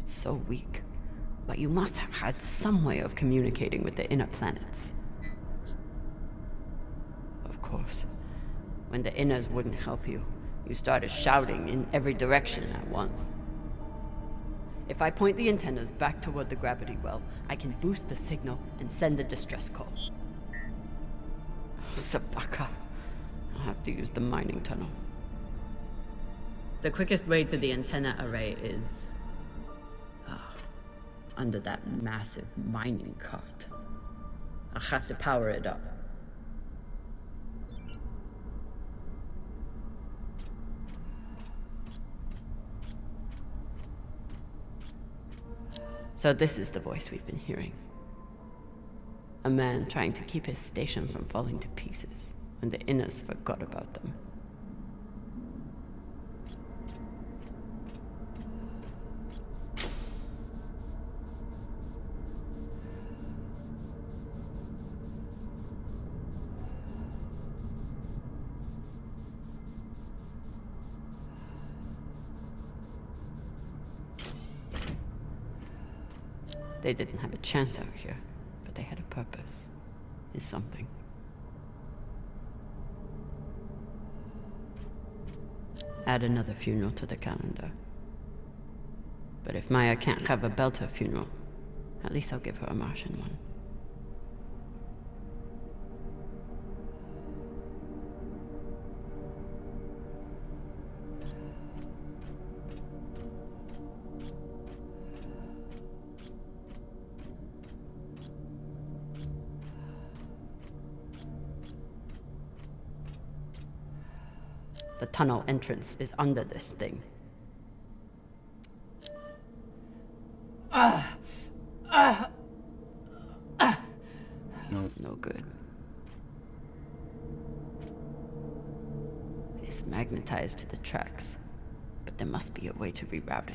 So weak, but you must have had some way of communicating with the inner planets. Of course, when the inners wouldn't help you, you started shouting in every direction at once. If I point the antennas back toward the gravity well, I can boost the signal and send a distress call. Oh, Sabaka. I'll have to use the mining tunnel. The quickest way to the antenna array is... under that massive mining cart. I'll have to power it up. So this is the voice we've been hearing. A man trying to keep his station from falling to pieces when the inners forgot about them. They didn't have a chance out here, but they had a purpose. Is something. Add another funeral to the calendar. But if Maya can't have a Belter funeral, at least I'll give her a Martian one. The tunnel entrance is under this thing. No good. It's magnetized to the tracks, but there must be a way to reroute it.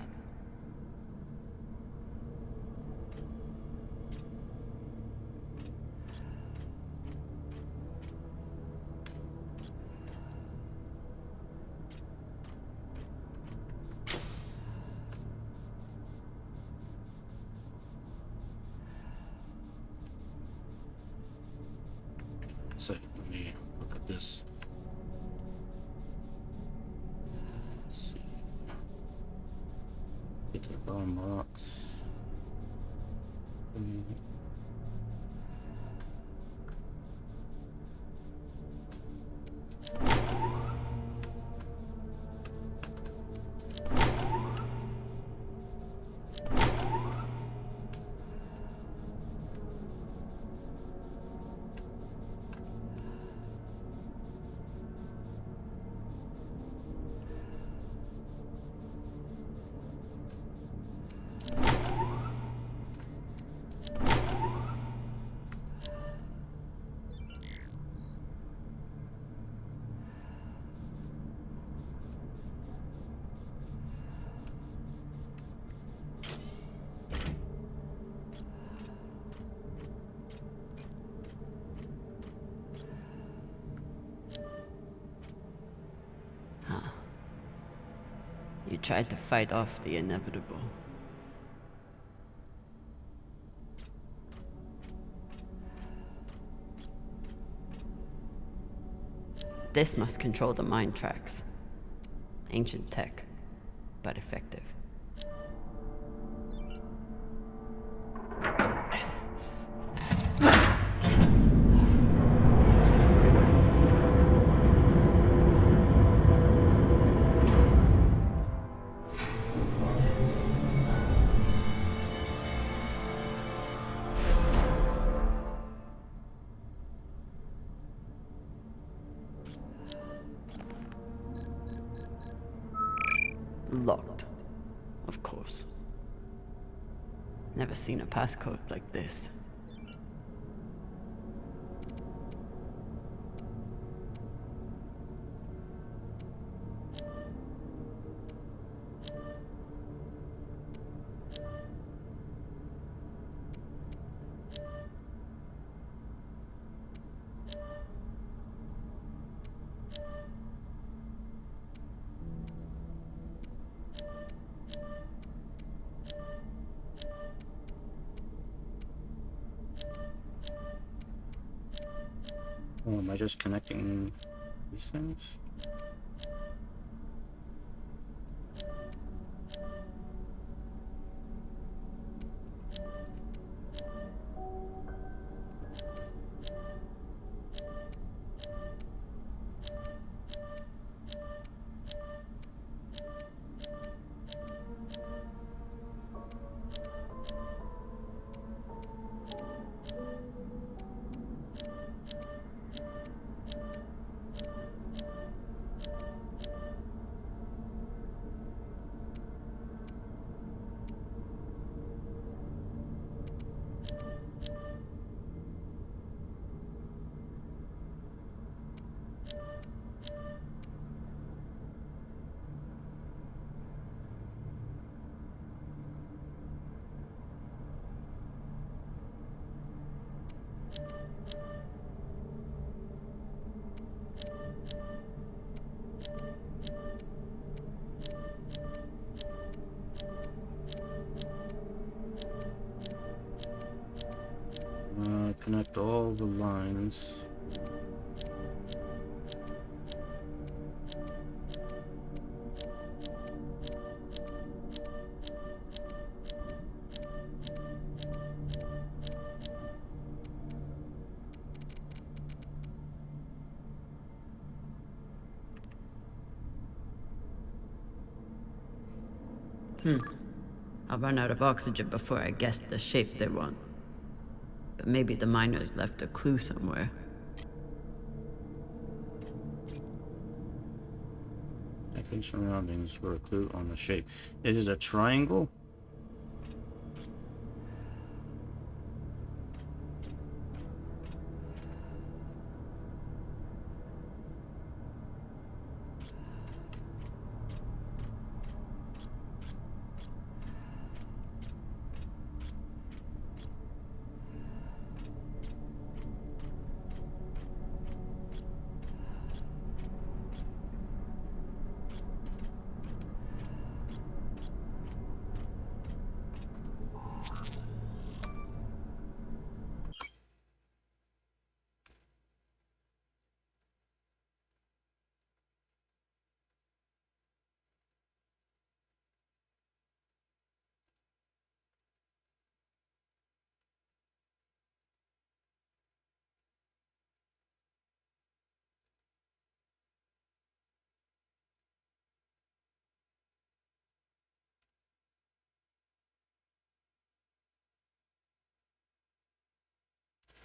So let me look at this. Let's see. Get to the bottom box. You tried to fight off the inevitable. This must control the mine tracks. Ancient tech, but effective. Locked. Of course. Never seen a passcode like this. Oh, am I just connecting these things? Connect all the lines. I'll run out of oxygen before I guess the shape they want. But maybe the miners left a clue somewhere. Checking surroundings for a clue on the shape. Is it a triangle?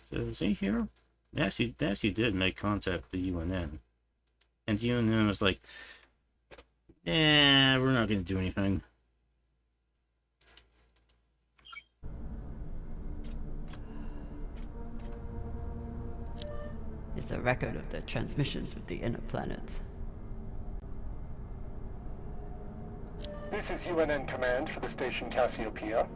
So is he here? They actually did make contact with the UNN. And the UNN was like, we're not going to do anything. It's a record of the transmissions with the inner planets. This is UNN Command for the station Cassiopeia.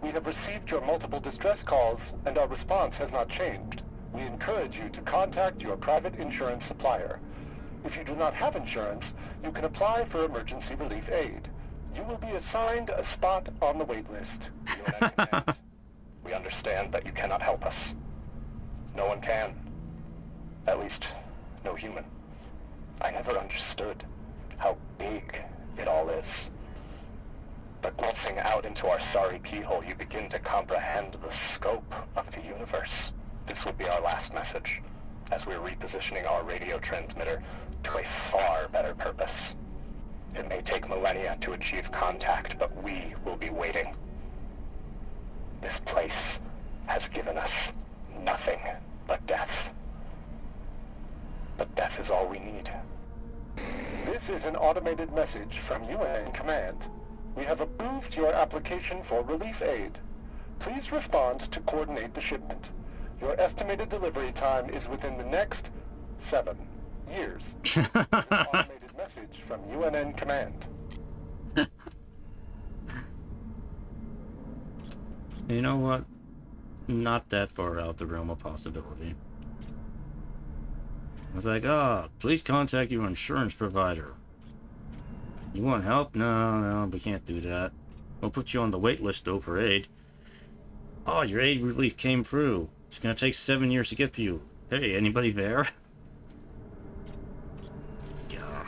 We have received your multiple distress calls, and our response has not changed. We encourage you to contact your private insurance supplier. If you do not have insurance, you can apply for emergency relief aid. You will be assigned a spot on the wait list. UNN Command, we understand that you cannot help us. No one can. At least, no human. I never understood how big it all is. But glancing out into our sorry keyhole, you begin to comprehend the scope of the universe. This will be our last message, as we're repositioning our radio transmitter to a far better purpose. It may take millennia to achieve contact, but we will be waiting. This place has given us nothing but death. But death is all we need. This is an automated message from UNN Command. We have approved your application for relief aid. Please respond to coordinate the shipment. Your estimated delivery time is within the next 7 years. Automated message from UNN Command. You know what? Not that far out the realm of possibility. I was like, please contact your insurance provider. You want help? No, we can't do that. We'll put you on the wait list though for aid. Oh, your aid relief came through. It's gonna take 7 years to get to you. Hey, anybody there? God.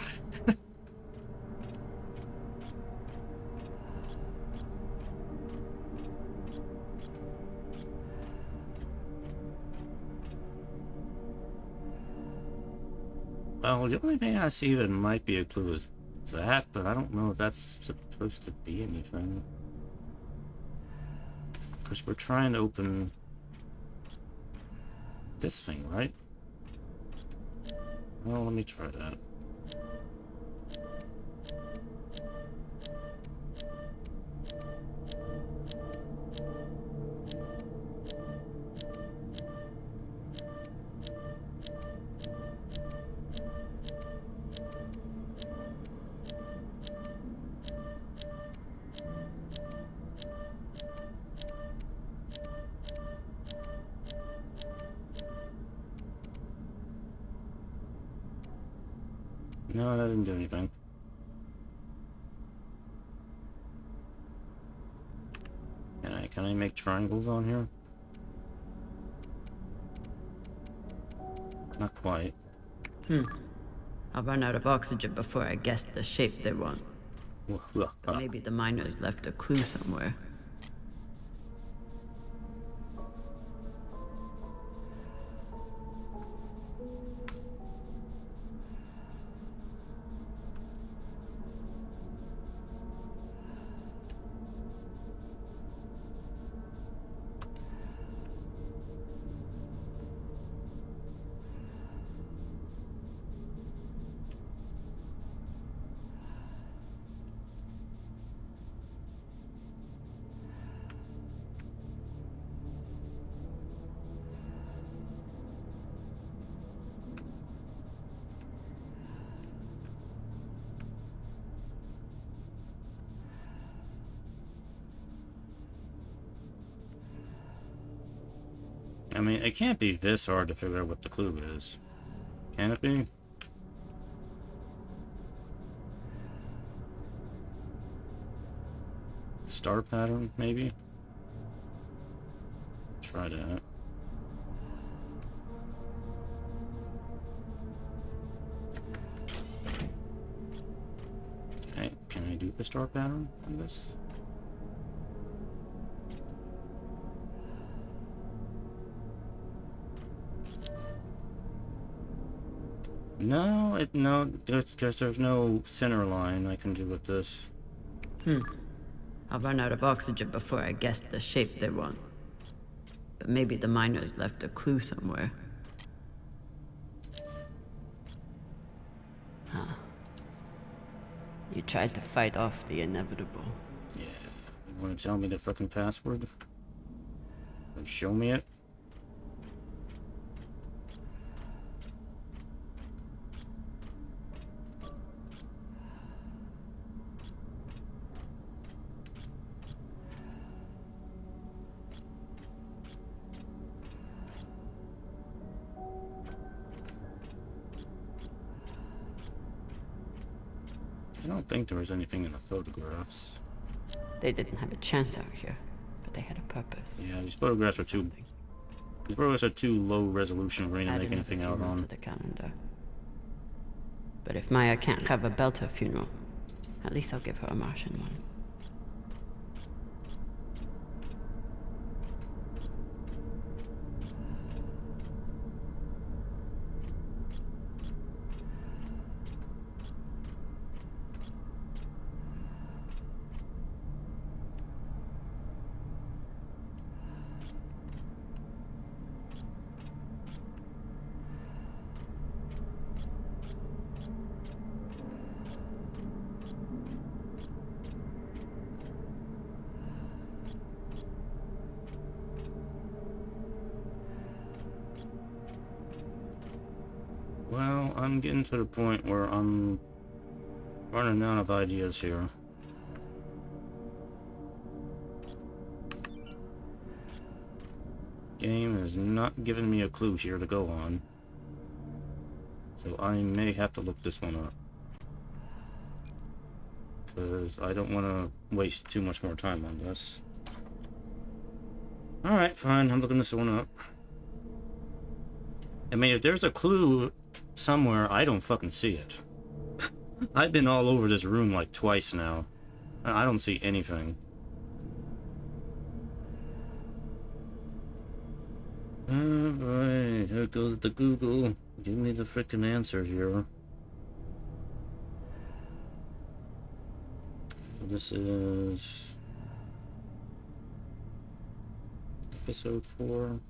Well, the only thing I see that might be a clue is that, but I don't know if that's supposed to be anything. Because we're trying to open this thing, right? Well, let me try that. No, that didn't do anything. Can I make triangles on here? Not quite. I'll run out of oxygen before I guess the shape they want. But maybe the miners left a clue somewhere. I mean, it can't be this hard to figure out what the clue is. Can it be? Star pattern, maybe? Try that. Okay, can I do the star pattern on this? No, there's no center line I can do with this. I'll run out of oxygen before I guess the shape they want. But maybe the miners left a clue somewhere. Huh. You tried to fight off the inevitable. Yeah. You want to tell me the fucking password? Or show me it? I don't think there was anything in the photographs. They didn't have a chance out here, but they had a purpose. Yeah, these photographs are too... These photographs are too low resolution for me to Add make anything another out funeral on. to the calendar. But if Maya can't have a Belter funeral, at least I'll give her a Martian one. Well, I'm getting to the point where I'm running out of ideas here. Game is not giving me a clue here to go on. So I may have to look this one up. Because I don't want to waste too much more time on this. Alright, fine. I'm looking this one up. I mean, if there's a clue somewhere, I don't fucking see it. I've been all over this room like twice now. And I don't see anything. Alright, there goes the Google. Give me the frickin' answer here. This is episode 4.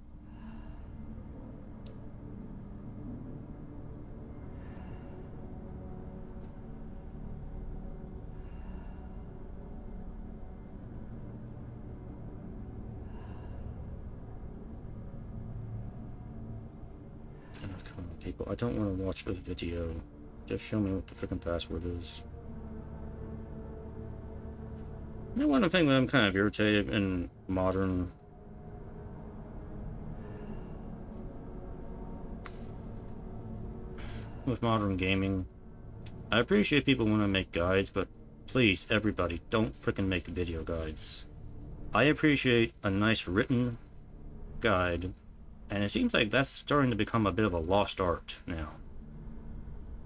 Come on, people. I don't want to watch a video. Just show me what the frickin' password is. You know, one thing that I'm kind of irritated in modern gaming. I appreciate people want to make guides, but please, everybody, don't frickin' make video guides. I appreciate a nice written guide, and it seems like that's starting to become a bit of a lost art now.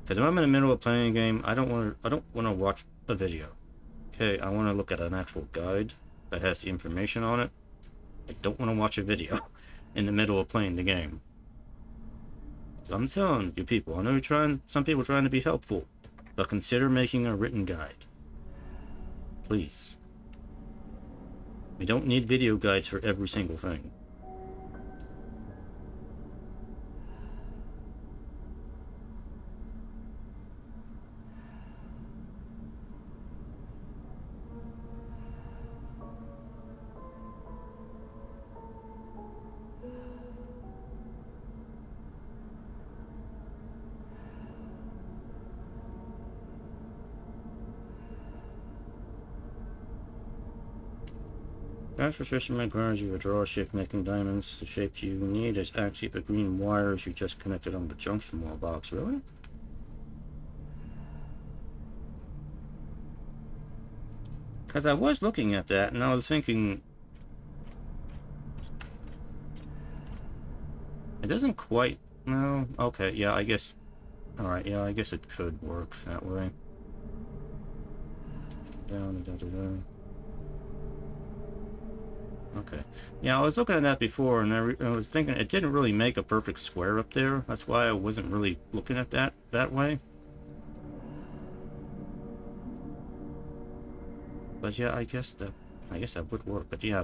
Because if I'm in the middle of playing a game, I don't want to watch a video. Okay, I want to look at an actual guide that has the information on it. I don't want to watch a video in the middle of playing the game. So I'm telling you people, I know some people are trying to be helpful, but consider making a written guide. Please. We don't need video guides for every single thing. Transfer system requires you to draw a shape making diamonds. The shape you need is actually the green wires you just connected on the junction wall box. Really? Because I was looking at that and I was thinking... It doesn't quite... No? Okay, yeah, I guess... Alright, yeah, I guess it could work that way. Down, down, down. Okay. Yeah, I was looking at that before, and I was thinking it didn't really make a perfect square up there. That's why I wasn't really looking at that way. But yeah, I guess that would work. But yeah,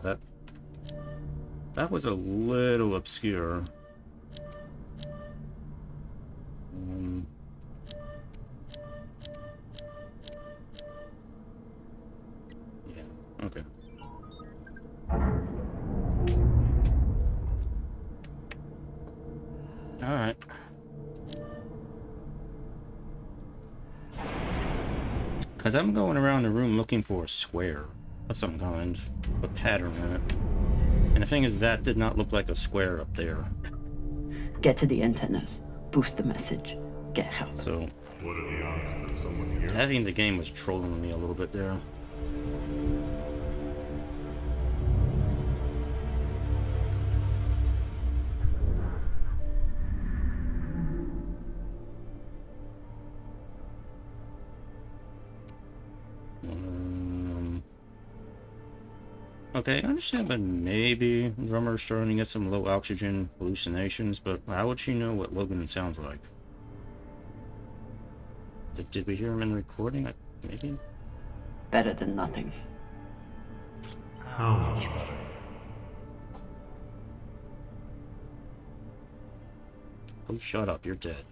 that was a little obscure. Yeah. Okay. Alright. Because I'm going around the room looking for a square of some kind, with a pattern in it. And the thing is, that did not look like a square up there. Get to the antennas. Boost the message. get help. So, What are the odds that someone here? having the game was trolling me a little bit there. Okay, I understand that maybe drummer's starting to get some low oxygen hallucinations, but how would she know what Logan sounds like? Did we hear him in the recording? Maybe? Better than nothing. How much better? Oh, shut up, you're dead.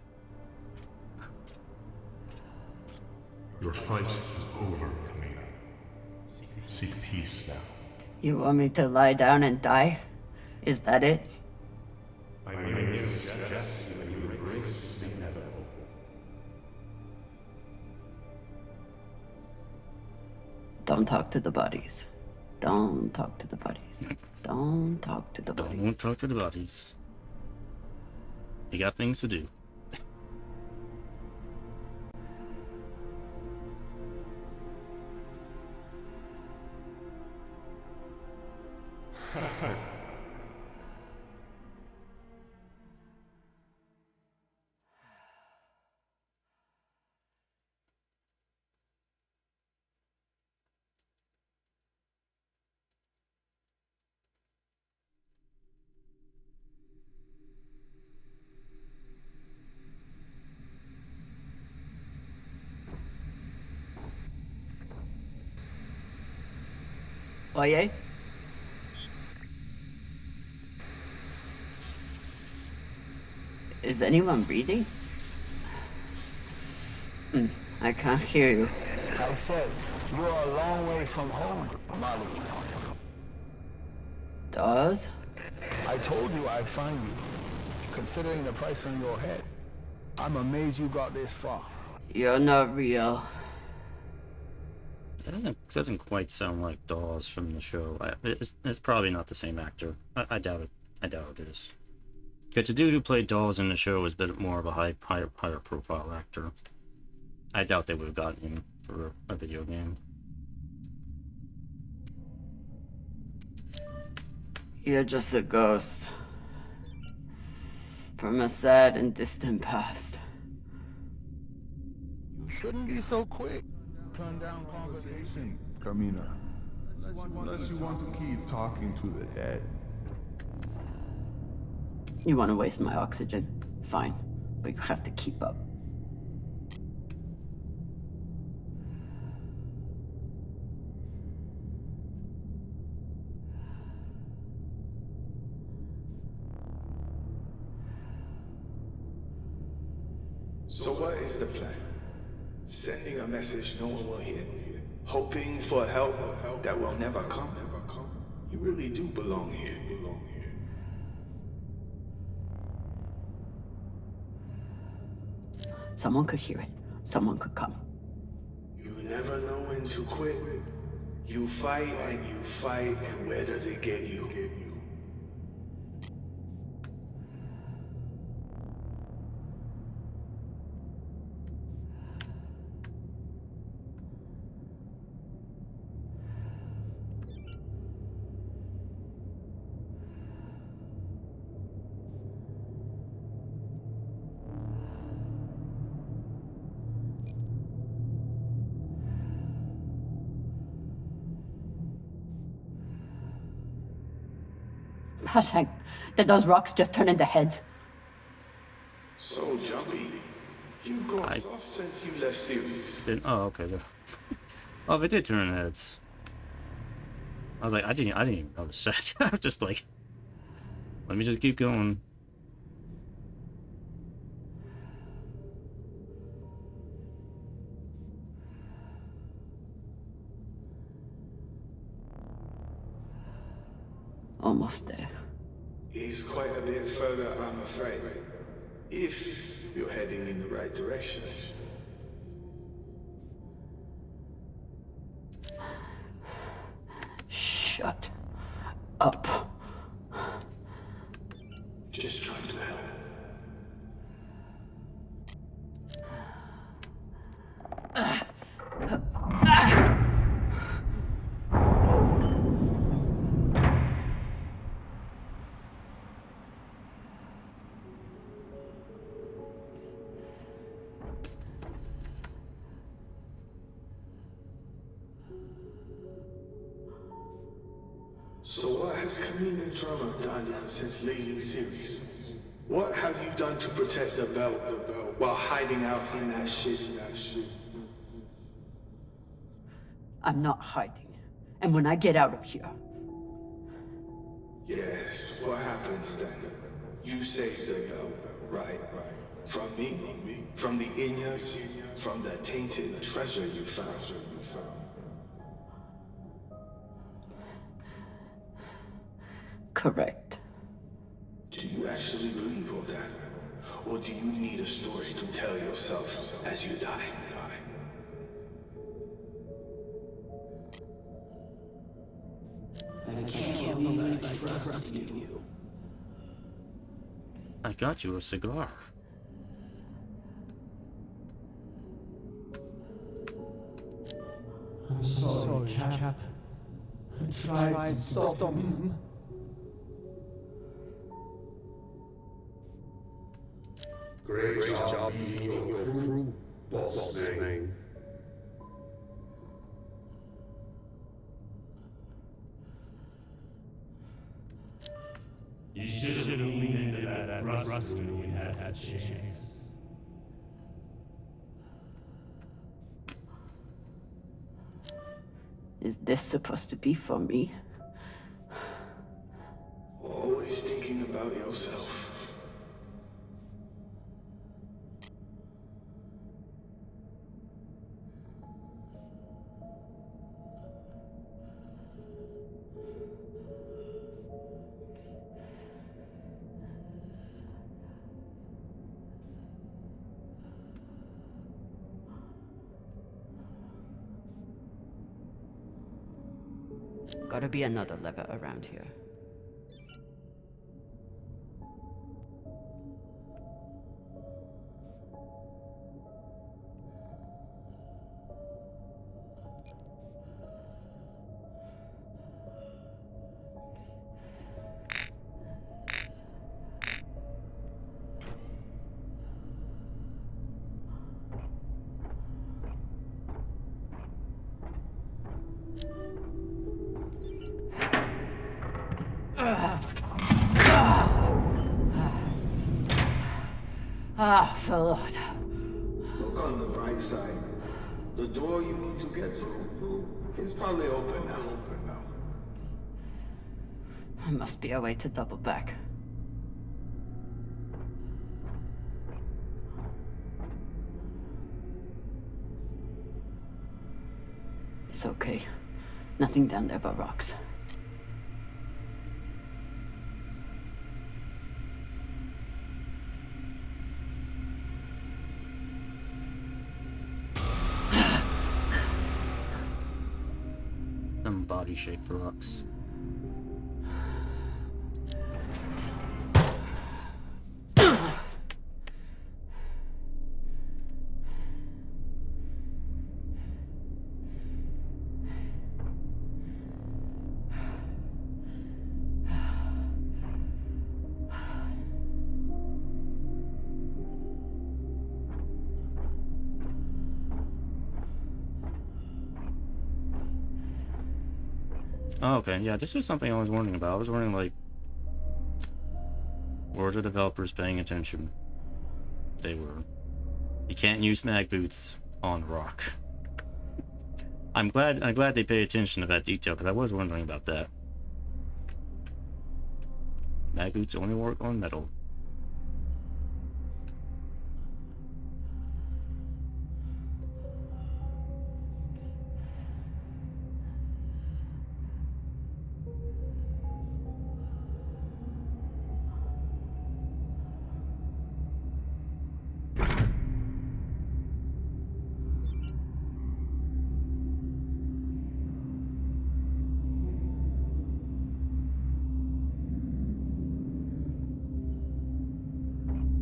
Your fight is over, Camina. Seek peace now. You want me to lie down and die? Is that it? I may suggest that you embrace the inevitable. Don't talk to the bodies. Don't talk to the bodies. Don't talk to the bodies. Don't talk to the bodies. You got things to do. Oye? Is anyone breathing? I can't hear you. I said, you're a long way from home, Molly. Dawes? I told you I'd find you. Considering the price on your head, I'm amazed you got this far. You're not real. It doesn't quite sound like Dawes from the show. It's probably not the same actor. I doubt it. I doubt it is. Because the dude who played Dawes in the show was a bit more of a higher profile actor. I doubt they would have gotten him for a video game. You're just a ghost. From a sad and distant past. You shouldn't be so quick. Turn down conversation, Camina. Unless you want to keep talking to the dead. You want to waste my oxygen? Fine. But you have to keep up. So what is the plan? Sending a message no one will hear? Hoping for help that will never come? You really do belong here. Someone could hear it. Someone could come. You never know when to quit. You fight, and where does it get you? Hashang, did those rocks just turn into heads? So jumpy. You've gone soft since you left series. Oh, okay. Oh, they did turn heads. I was like, I didn't even notice that. I was just like, let me just keep going. Almost there. He's quite a bit further, I'm afraid. If you're heading in the right direction. Shut up. Just trying to help. So what has Camina and Drama done since leaving series? What have you done to protect the belt while hiding out in that shit? I'm not hiding. And when I get out of here... Yes, what happens then? You save the belt, right? From me? From the Inyas? From the tainted treasure you found? Correct. Do you actually believe all that? Or do you need a story to tell yourself as you die? I can't believe I trusted you. I got you a cigar. I'm sorry, Cap. I tried to stop him. Great job beating your crew, boss man. You should have leaned into that thruster when you had that chance. Is this supposed to be for me? Always thinking about yourself. Gotta be another lever around here. Lord. Look on the bright side. The door you need to get through is probably open now. There must be a way to double back. It's okay. Nothing down there but rocks. Some body-shaped rocks. Oh, okay, yeah, this is something I was wondering about. I was wondering, like, were the developers paying attention? They were. You can't use mag boots on rock. I'm glad they pay attention to that detail, because I was wondering about that. Mag boots only work on metal.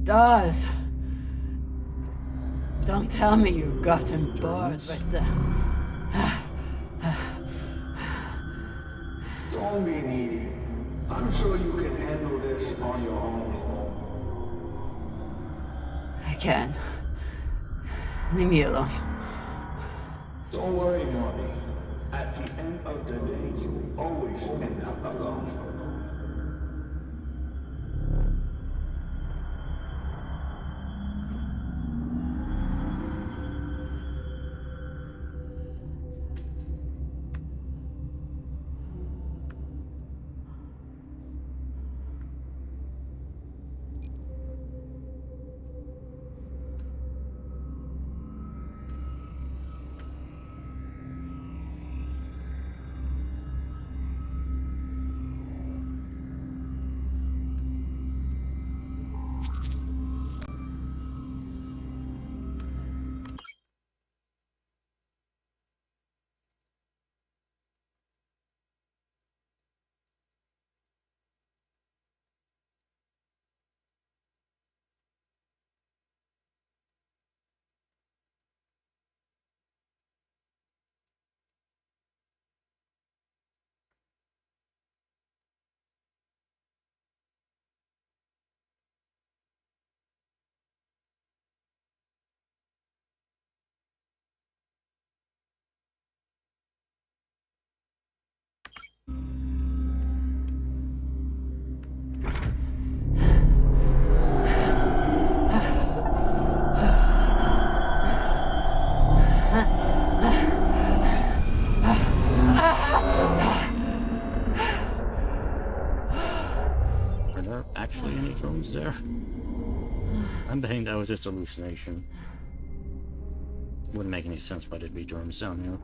Does. Don't tell me you've gotten bored with the... Don't be needy. I'm sure you can handle this on your own. I can. Leave me alone. Don't worry, Marty. At the end of the day, you always end up alone. Are there actually any drones there? I'm betting that was just hallucination. Wouldn't make any sense why there'd be drones down here.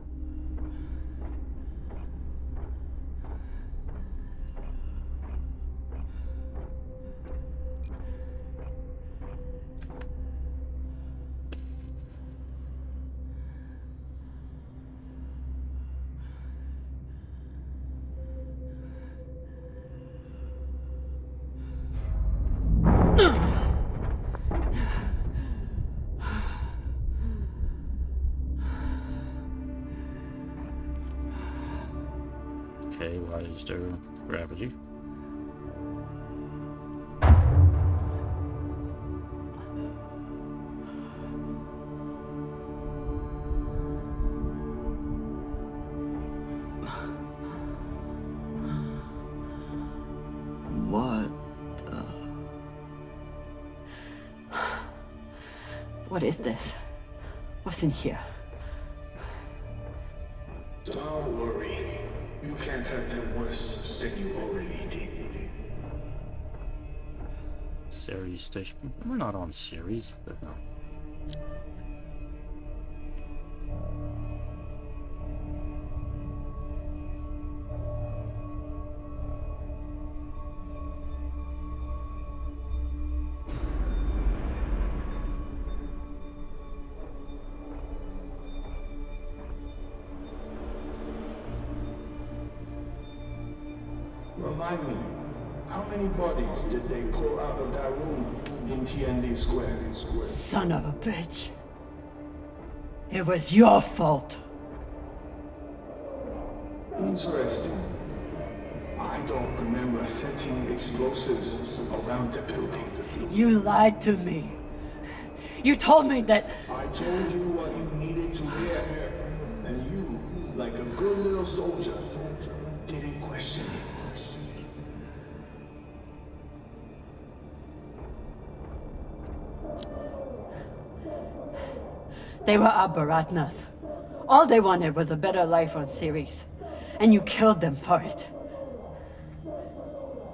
Okay, why is there gravity? What What is this? What's in here? Don't worry. You can't hurt them worse than you already did. Series station. We're not on series, but no. Remind me, how many bodies did they pull out of that room in TND Square? Son of a bitch. It was your fault. Interesting. I don't remember setting explosives around the building. You lied to me. You told me that... I told you what you needed to hear. And you, like a good little soldier, didn't question it. They were Abaratnas. All they wanted was a better life on Ceres. And you killed them for it.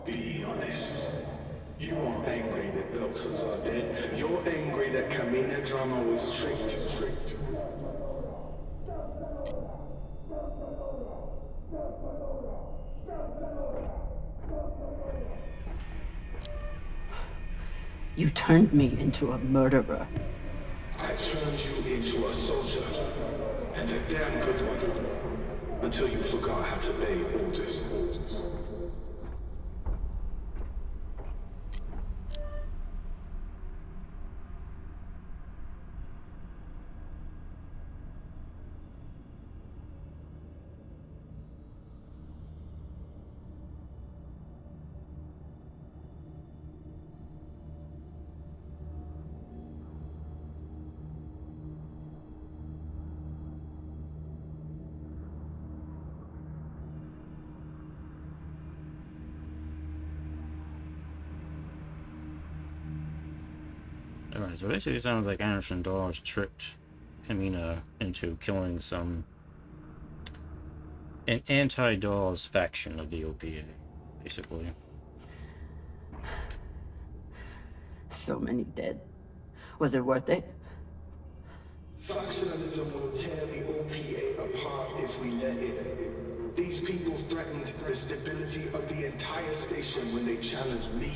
Be honest. You aren't angry that Belters are dead. You're angry that Camina drama was tricked. You turned me into a murderer. I turned you into a soldier. And a damn good one. Until you forgot how to obey orders. So basically it sounds like Anderson Dawes tricked Camina into killing an anti-Dawes faction of the OPA, basically. So many dead. Was it worth it? Factionalism will tear the OPA apart if we let it. These people threatened the stability of the entire station when they challenged me.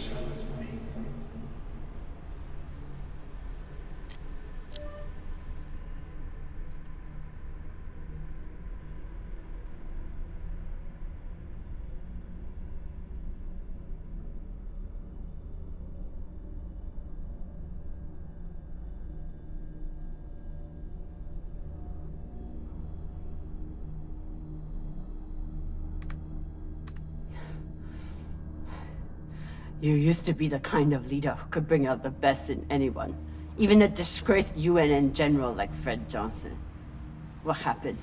You used to be the kind of leader who could bring out the best in anyone. Even a disgraced UNN general like Fred Johnson. What happened?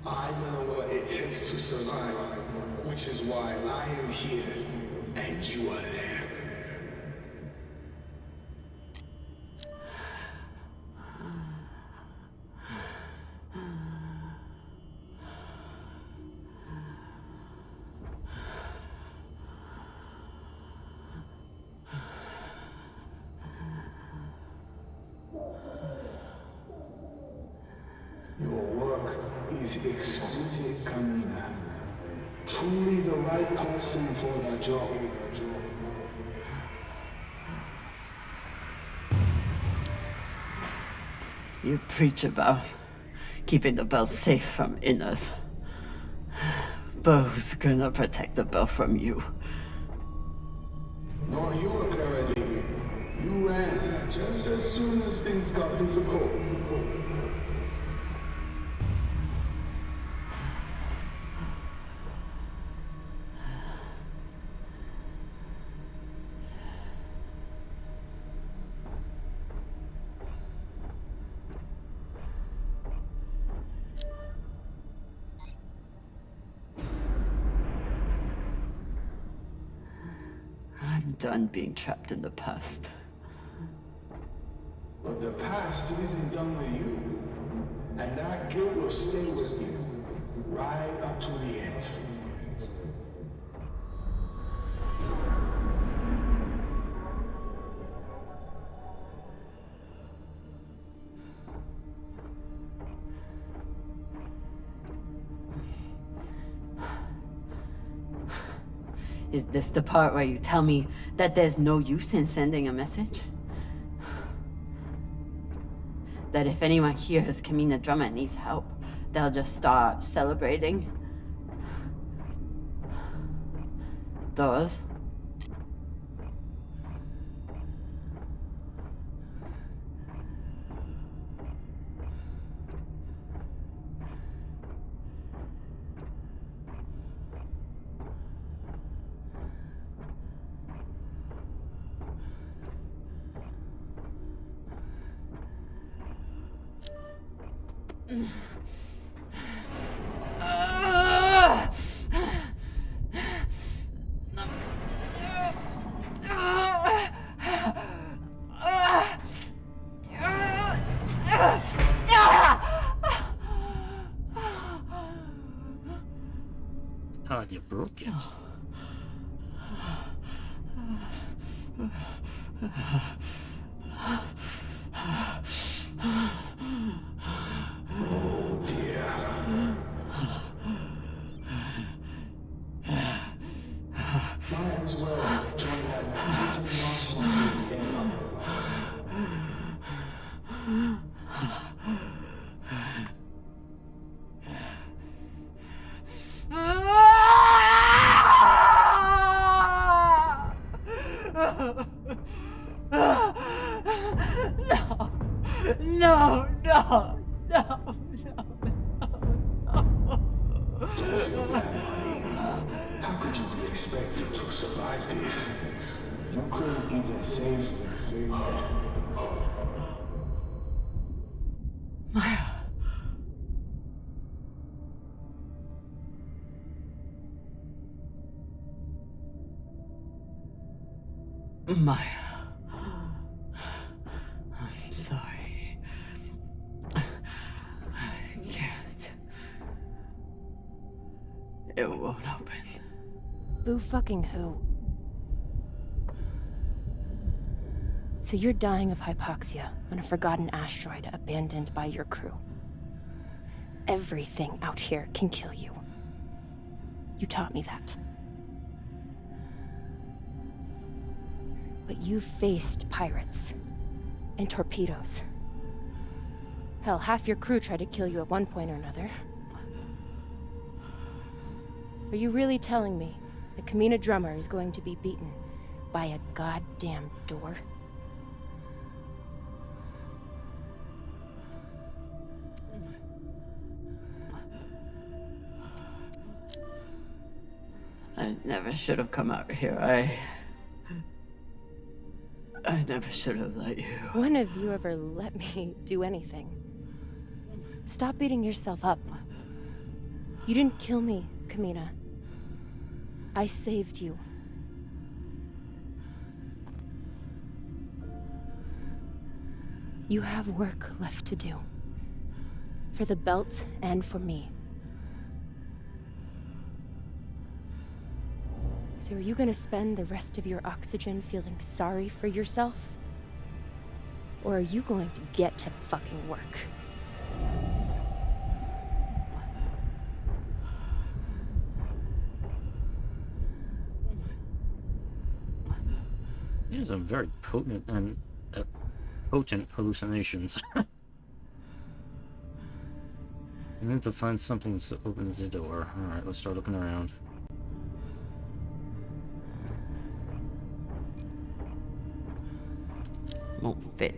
I know what it takes to survive, which is why I am here, and you are there. Your work is exquisite, Camina. Truly the right person for the job. You preach about keeping the bell safe from inners. But who's gonna protect the bell from you? Nor you, apparently. You ran just as soon as things got difficult. I'm done being trapped in the past. But the past isn't done with you. And that guilt will stay with you. Right up to the end. Is this the part where you tell me that there's no use in sending a message? That if anyone hears Camina Drummond needs help, they'll just start celebrating? Those? Oh, you broke it. Oh dear. Might as well join that international game. No, no, no, no, Don't feel bad, honey. How could you be expected to survive this? You couldn't even save her. Maya. Maya. It won't open. Boo fucking who? So you're dying of hypoxia on a forgotten asteroid abandoned by your crew. Everything out here can kill you. You taught me that. But you faced pirates and torpedoes. Hell, half your crew tried to kill you at one point or another. Are you really telling me the Camina drummer is going to be beaten by a goddamn door? I never should have come out here. I never should have let you. When have you ever let me do anything? Stop beating yourself up. You didn't kill me, Camina. I saved you. You have work left to do. For the belt and for me. So are you gonna spend the rest of your oxygen feeling sorry for yourself? Or are you going to get to fucking work? These are very potent and potent hallucinations. I need to find something that opens the door. Alright, let's start looking around. Won't fit.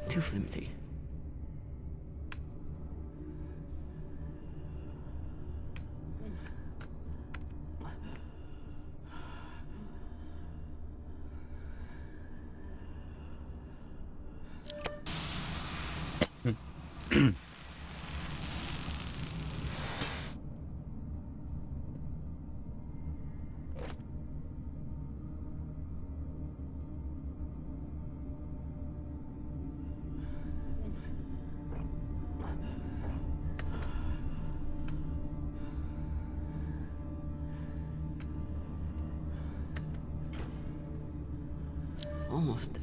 Too flimsy. Almost there.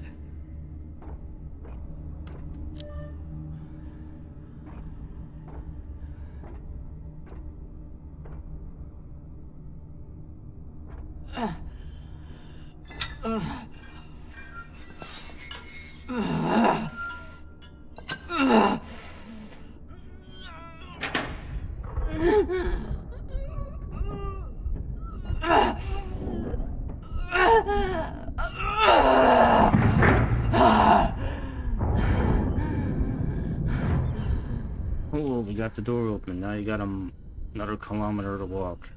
Oh, we got the door open. Now you got another kilometer to walk.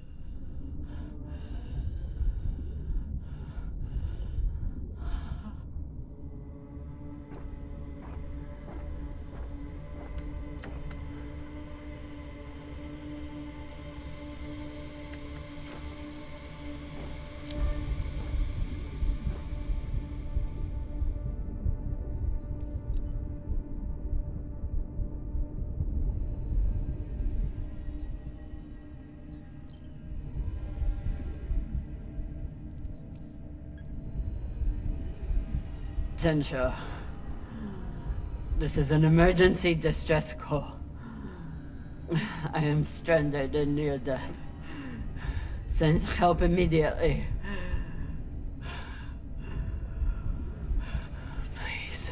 Tensha, this is an emergency distress call. I am stranded and near death. Send help immediately. Please,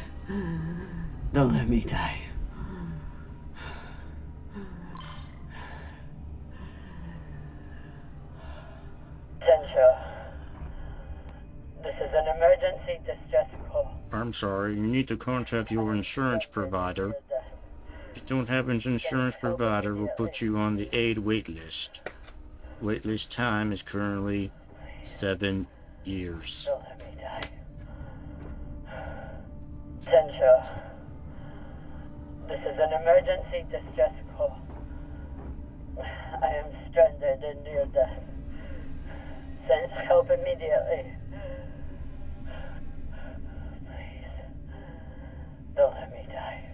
don't let me die. Tensha, this is an emergency distress call. I'm sorry, you need to contact your insurance provider. If you don't have an insurance provider, we'll put you on the aid wait list. Waitlist time is currently 7 years. Don't let me die. Tensha, this is an emergency distress call. I am stranded and near death. Send help immediately. Please, don't let me die.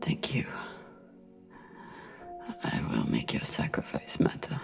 Thank you. I will make your sacrifice matter.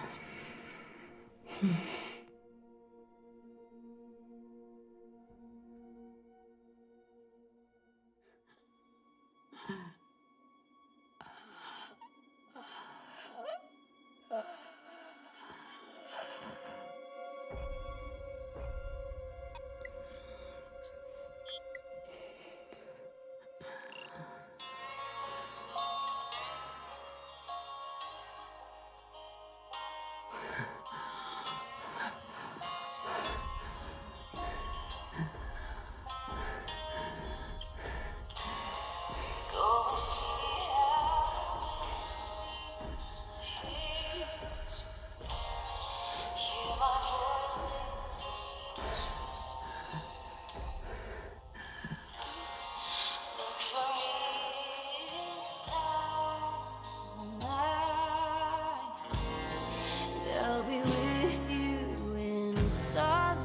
I'll be with you in the starlight,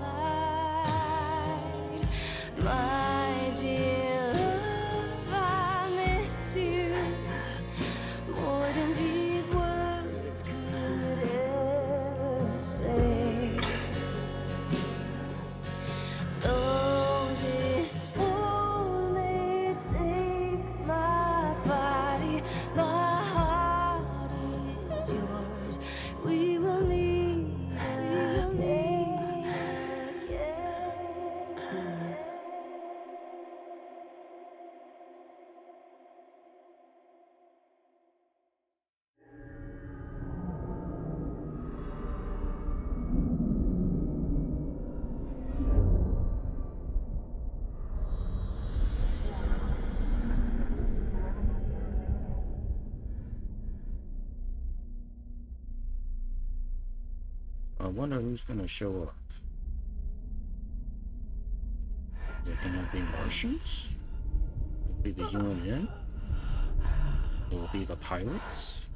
my dear love. I miss you more than these words could ever say. Though this war may take my body, my heart is yours. We will meet again. I wonder who's gonna show up. Is it gonna be Martians? Will it be the UN? Will it be the pirates?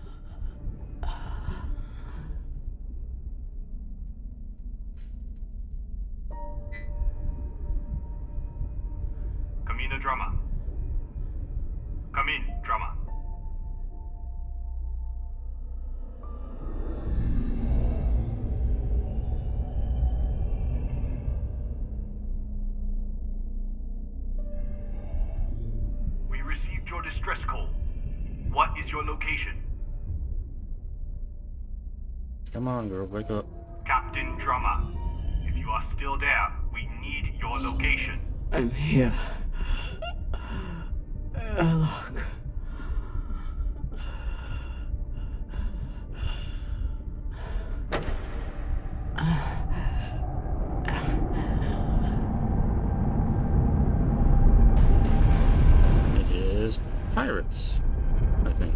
Camina drama. Camin drama. Come on, girl, wake up. Captain Drummer, if you are still there, we need your location. I'm here. Look. It is pirates, I think.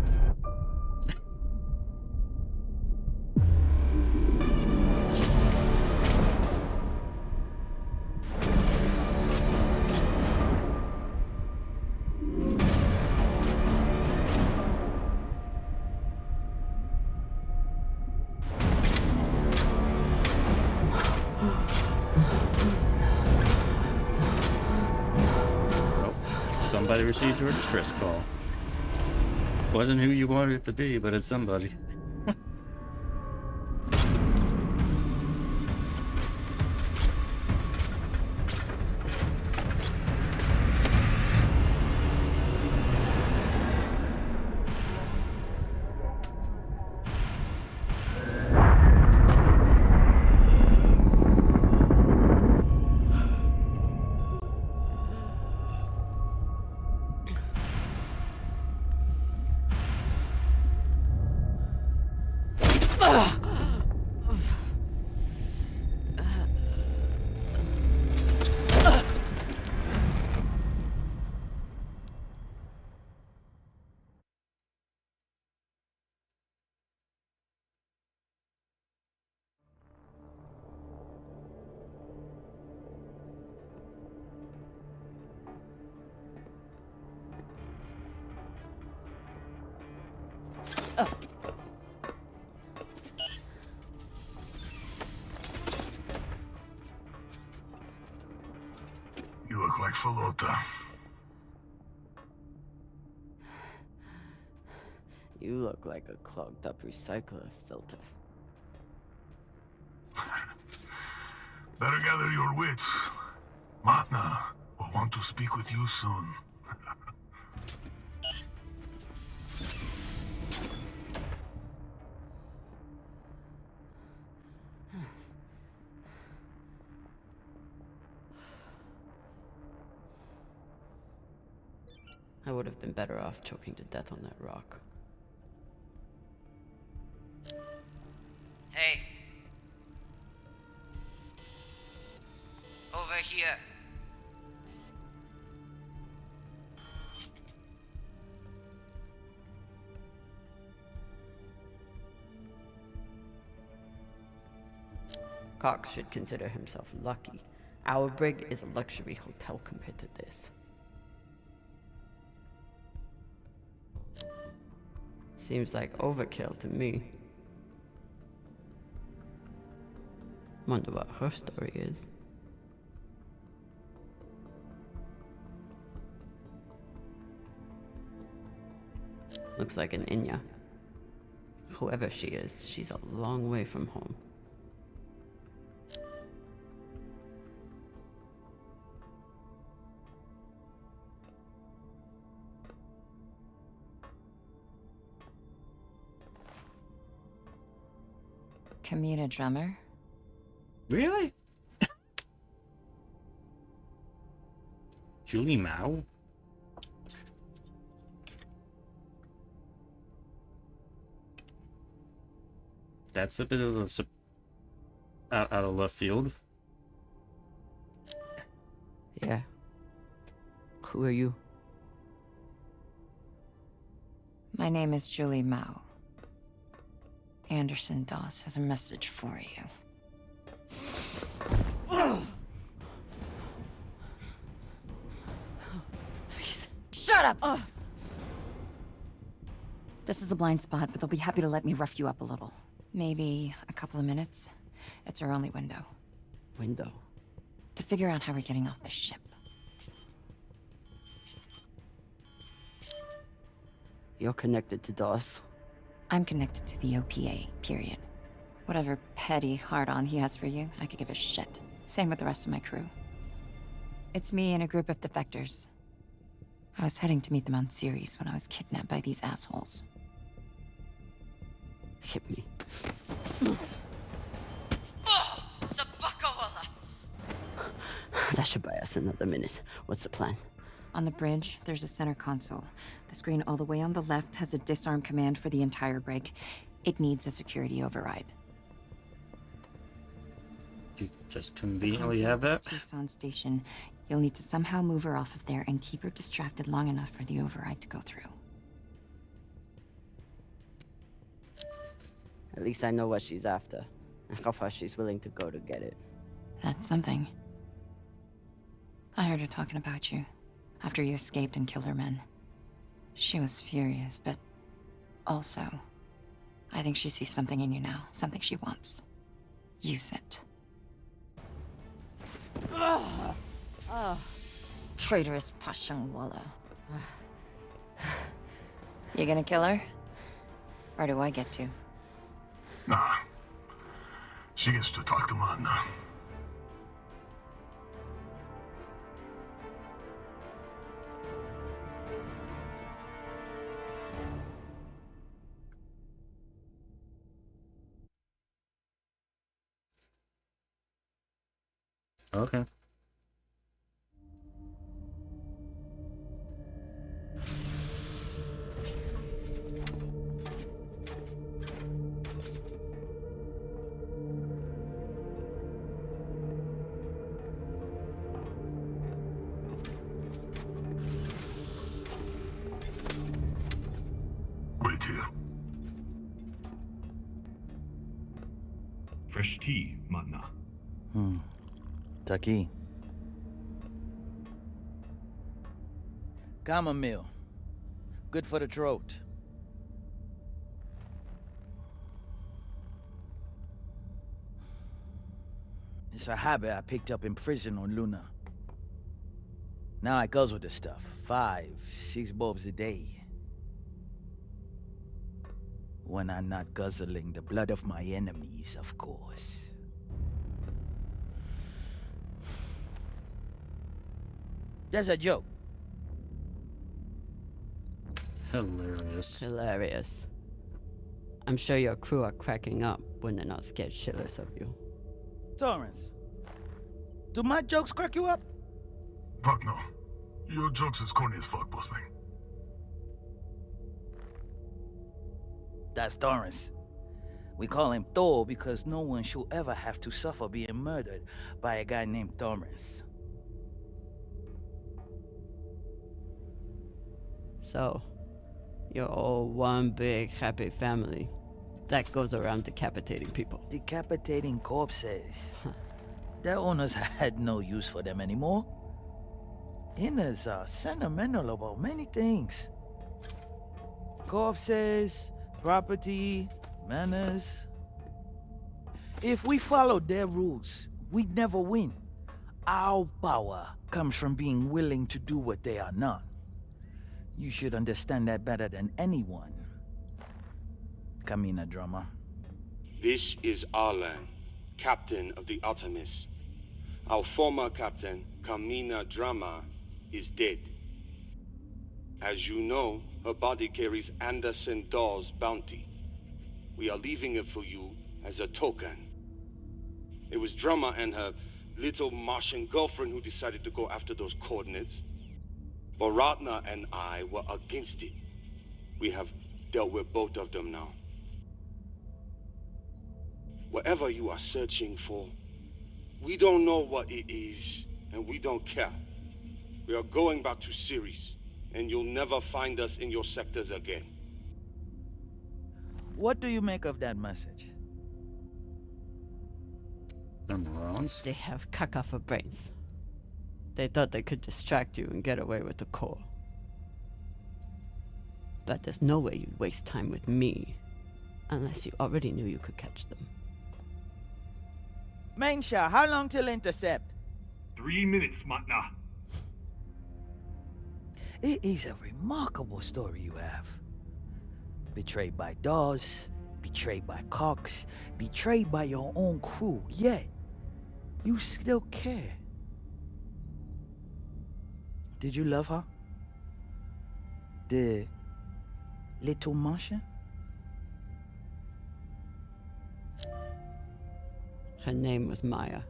Somebody received your distress call. Wasn't who you wanted it to be, but it's somebody. You look like Falota. You look like a clogged up recycler filter. Better gather your wits. Matna will want to speak with you soon. I would have been better off choking to death on that rock. Hey. Over here. Cox should consider himself lucky. Our brig is a luxury hotel compared to this. Seems like overkill to me. Wonder what her story is. Looks like an Inya. Whoever she is, she's a long way from home. Camina drummer? Really? Julie Mao? That's a bit of a out of left field. Yeah. Who are you? My name is Julie Mao. Anderson Doss has a message for you. Please, shut up! This is a blind spot, but they'll be happy to let me rough you up a little. Maybe a couple of minutes. It's our only window. Window? To figure out how we're getting off this ship. You're connected to Doss. I'm connected to the OPA, period. Whatever petty hard-on he has for you, I could give a shit. Same with the rest of my crew. It's me and a group of defectors. I was heading to meet them on Ceres when I was kidnapped by these assholes. Hit me. That should buy us another minute. What's the plan? On the bridge, there's a center console. The screen all the way on the left has a disarm command for the entire break. It needs a security override. You just conveniently have that? Tucson Station. You'll need to somehow move her off of there and keep her distracted long enough for the override to go through. At least I know what she's after, and how far she's willing to go to get it. That's something. I heard her talking about you after you escaped and killed her men. She was furious, but also, I think she sees something in you now, something she wants. Use it. Traitorous Pashangwala. You gonna kill her? Or do I get to? Nah. She gets to talk to Matna. Okay. Wait here. Fresh tea, Matna. Taki. Chamomile. Good for the throat. It's a habit I picked up in prison on Luna. Now I guzzle the stuff. 5, 6 bulbs a day. When I'm not guzzling the blood of my enemies, of course. That's a joke. Hilarious. Hilarious. I'm sure your crew are cracking up when they're not scared shitless of you. Torrance, do my jokes crack you up? Fuck no. Your jokes is corny as fuck, boss man. That's Torrance. We call him Thor because no one should ever have to suffer being murdered by a guy named Torrance. So, you're all one big happy family that goes around decapitating people. Decapitating corpses. Their owners had no use for them anymore. Inners are sentimental about many things. Corpses, property, manners. If we followed their rules, we'd never win. Our power comes from being willing to do what they are not. You should understand that better than anyone. Camina drama. This is Arlan, captain of the Artemis. Our former captain, Camina Drama, is dead. As you know, her body carries Anderson Dawes' bounty. We are leaving it for you as a token. It was Drama and her little Martian girlfriend who decided to go after those coordinates. But Ratna and I were against it. We have dealt with both of them now. Whatever you are searching for, we don't know what it is, and we don't care. We are going back to Ceres, and you'll never find us in your sectors again. What do you make of that message? They have caca for brains. They thought they could distract you and get away with the core. But there's no way you'd waste time with me unless you already knew you could catch them. Mensha, how long till intercept? 3 minutes, Matna. It is a remarkable story you have. Betrayed by Dawes, betrayed by Cox, betrayed by your own crew, yet you still care. Did you love her? The little Martian? Her name was Maya.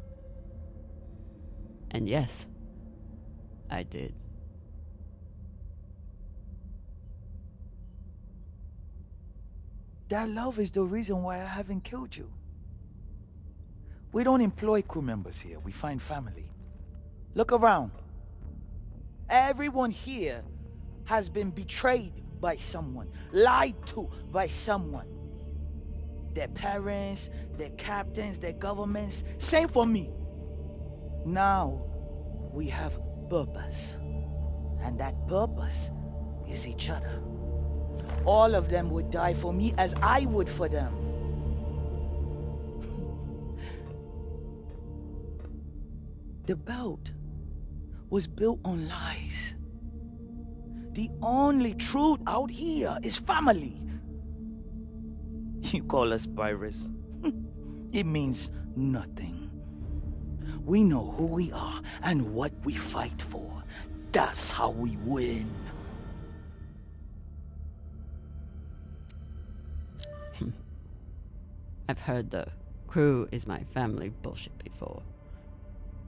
And yes, I did. That love is the reason why I haven't killed you. We don't employ crew members here, we find family. Look around. Everyone here has been betrayed by someone, lied to by someone. Their parents, their captains, their governments, same for me. Now, we have purpose. And that purpose is each other. All of them would die for me as I would for them. The belt was built on lies. The only truth out here is family. You call us pirates. It means nothing. We know who we are and what we fight for. That's how we win. I've heard the crew is my family bullshit before.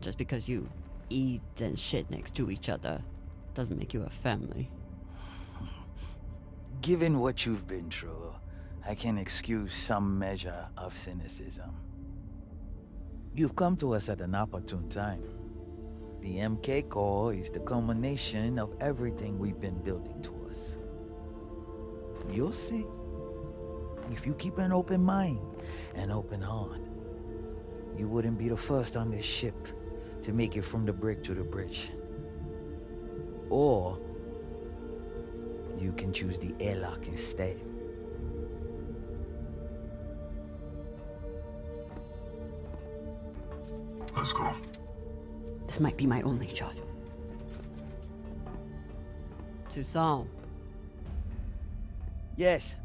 Just because you eat and shit next to each other doesn't make you a family. Given what you've been through, I can excuse some measure of cynicism. You've come to us at an opportune time. The MK Corps is the culmination of everything we've been building towards. You'll see. If you keep an open mind and open heart, you wouldn't be the first on this ship to make it from the brig to the bridge. Or you can choose the airlock instead. Let's go. This might be my only shot. Toussaint. Yes.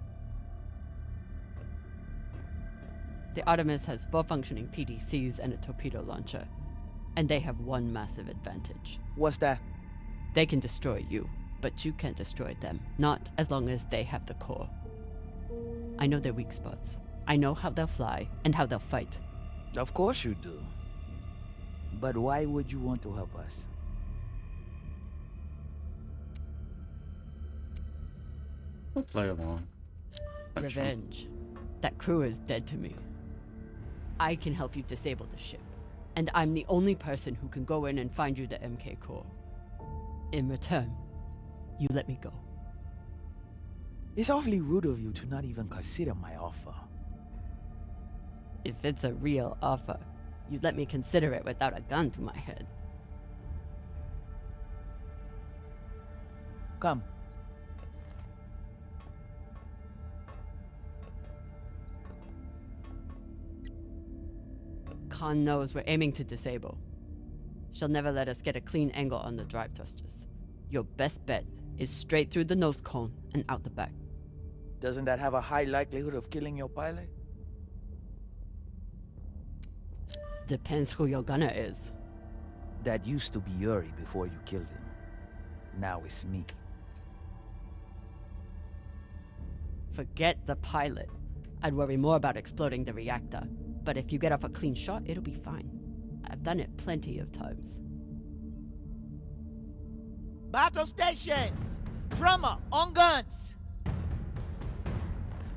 The Artemis has 4 functioning PDCs and a torpedo launcher. And they have one massive advantage. What's that? They can destroy you, but you can't destroy them. Not as long as they have the core. I know their weak spots. I know how they'll fly and how they'll fight. Of course you do. But why would you want to help us? We'll play along. Revenge. That crew is dead to me. I can help you disable the ship. And I'm the only person who can go in and find you the MK core. In return, you let me go. It's awfully rude of you to not even consider my offer. If it's a real offer, you'd let me consider it without a gun to my head. Come. Khan knows we're aiming to disable. She'll never let us get a clean angle on the drive thrusters. Your best bet is straight through the nose cone and out the back. Doesn't that have a high likelihood of killing your pilot? Depends who your gunner is. That used to be Yuri before you killed him. Now it's me. Forget the pilot. I'd worry more about exploding the reactor. But if you get off a clean shot, it'll be fine. I've done it plenty of times. Battle stations! Drummer, on guns!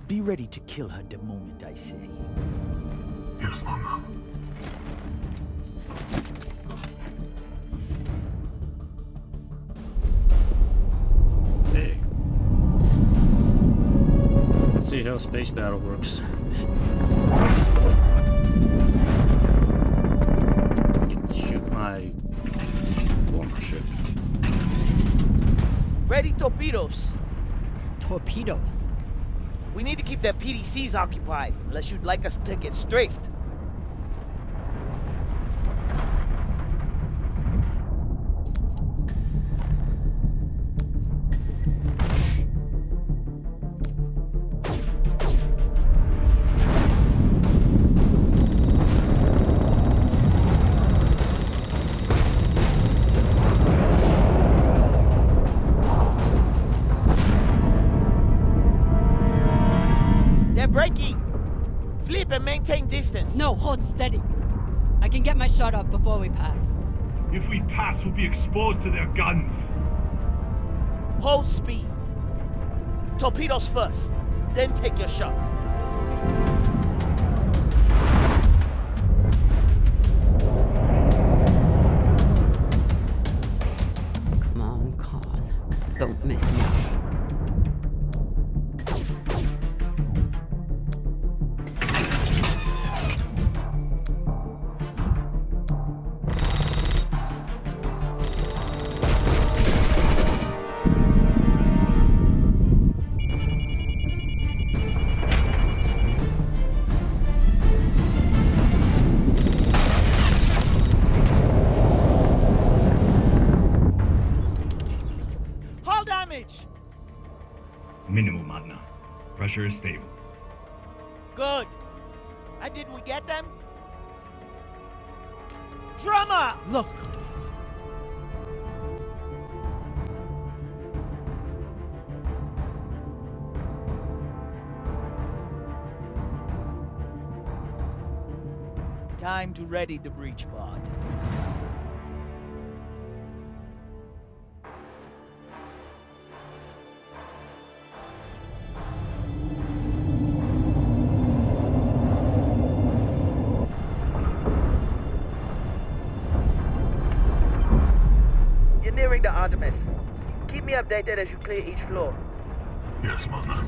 Be ready to kill her the moment I say. Yes, Mama. Hey. Let's see how space battle works. I can shoot my former ship. Ready torpedoes. Torpedoes? We need to keep their PDCs occupied, unless you'd like us to get strafed. They're braking! Flip and maintain distance. No, hold steady. I can get my shot off before we pass. If we pass, we'll be exposed to their guns. Hold speed. Torpedoes first, then take your shot. Come on, Khan. Don't miss now. Hull damage! Minimal, Madna. Pressure is stable. Good. And did we get them? Drummer! Look! Time to ready the breach pod. You're nearing the Artemis. Keep me updated as you clear each floor. Yes, Mama.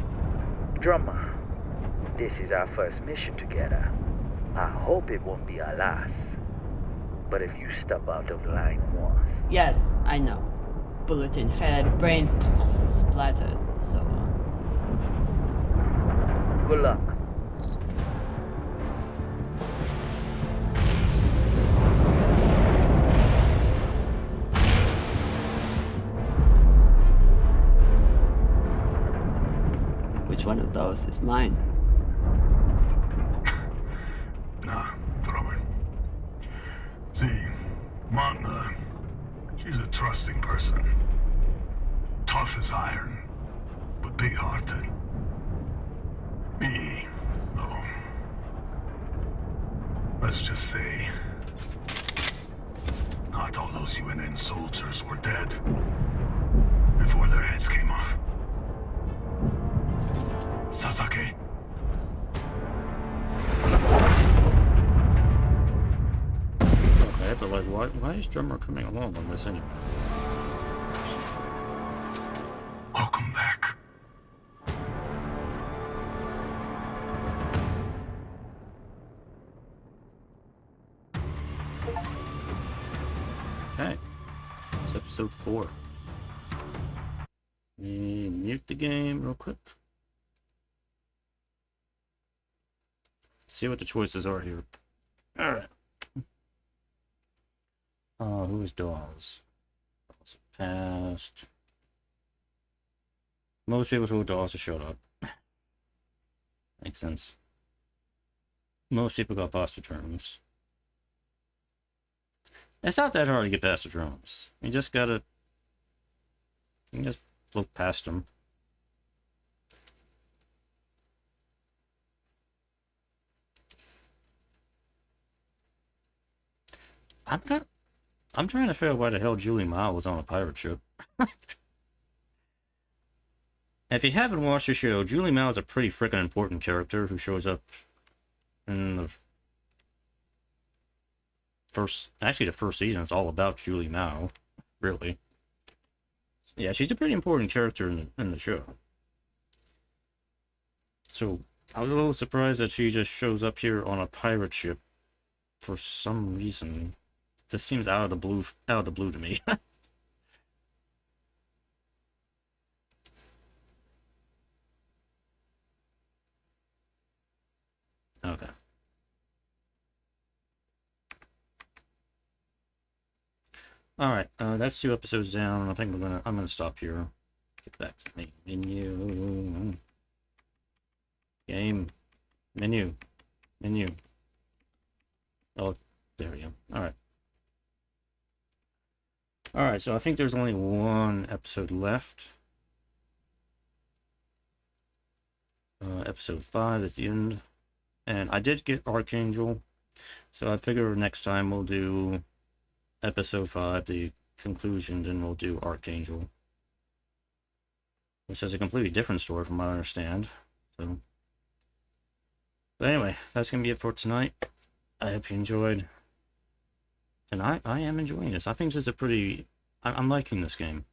Drummer, this is our first mission together. I hope it won't be our last. But if you step out of line once... Yes, I know. Bullet in head, brains splattered, so on. Good luck. Which one of those is mine? Nah, drummer. See, Matna, she's a trusting person. Tough as iron, but big-hearted. Me, though. Let's just say, not all those UNN soldiers were dead before their heads came off. Sasaki. Okay, but like, why is Drummer coming along on this anyway? Welcome back. Okay, it's episode 4. Let me mute the game real quick. See what the choices are here. Alright. Who's Dawes? Dawes passed. Most people told Dawes to shut up. Makes sense. Most people got past the terms. It's not that hard to get past the drums. You just gotta... You can just look past them. I'm trying to figure out why the hell Julie Mao was on a pirate ship. If you haven't watched the show, Julie Mao is a pretty freaking important character who shows up in the first season is all about Julie Mao, really. Yeah, she's a pretty important character in the show. So I was a little surprised that she just shows up here on a pirate ship for some reason. Just seems out of the blue to me. Okay. All right, that's 2 episodes down. I think I'm gonna stop here. Get back to the menu. Game. Menu. Oh, there we go. All right. All right, so I think there's only 1 episode left. Episode 5 is the end. And I did get Archangel. So I figure next time we'll do episode 5, the conclusion, then we'll do Archangel, which is a completely different story from what I understand. So, but anyway, that's gonna be it for tonight. I hope you enjoyed, and I am enjoying this. I think this is a pretty, I'm liking this game.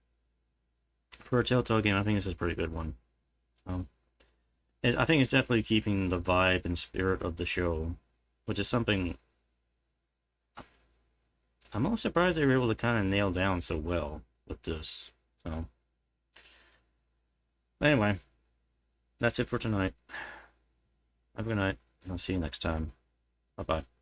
For a Telltale game, I think this is a pretty good one. I think it's definitely keeping the vibe and spirit of the show, which is something I'm almost surprised they were able to kind of nail down so well with this. So, anyway, that's it for tonight. Have a good night, and I'll see you next time. Bye-bye.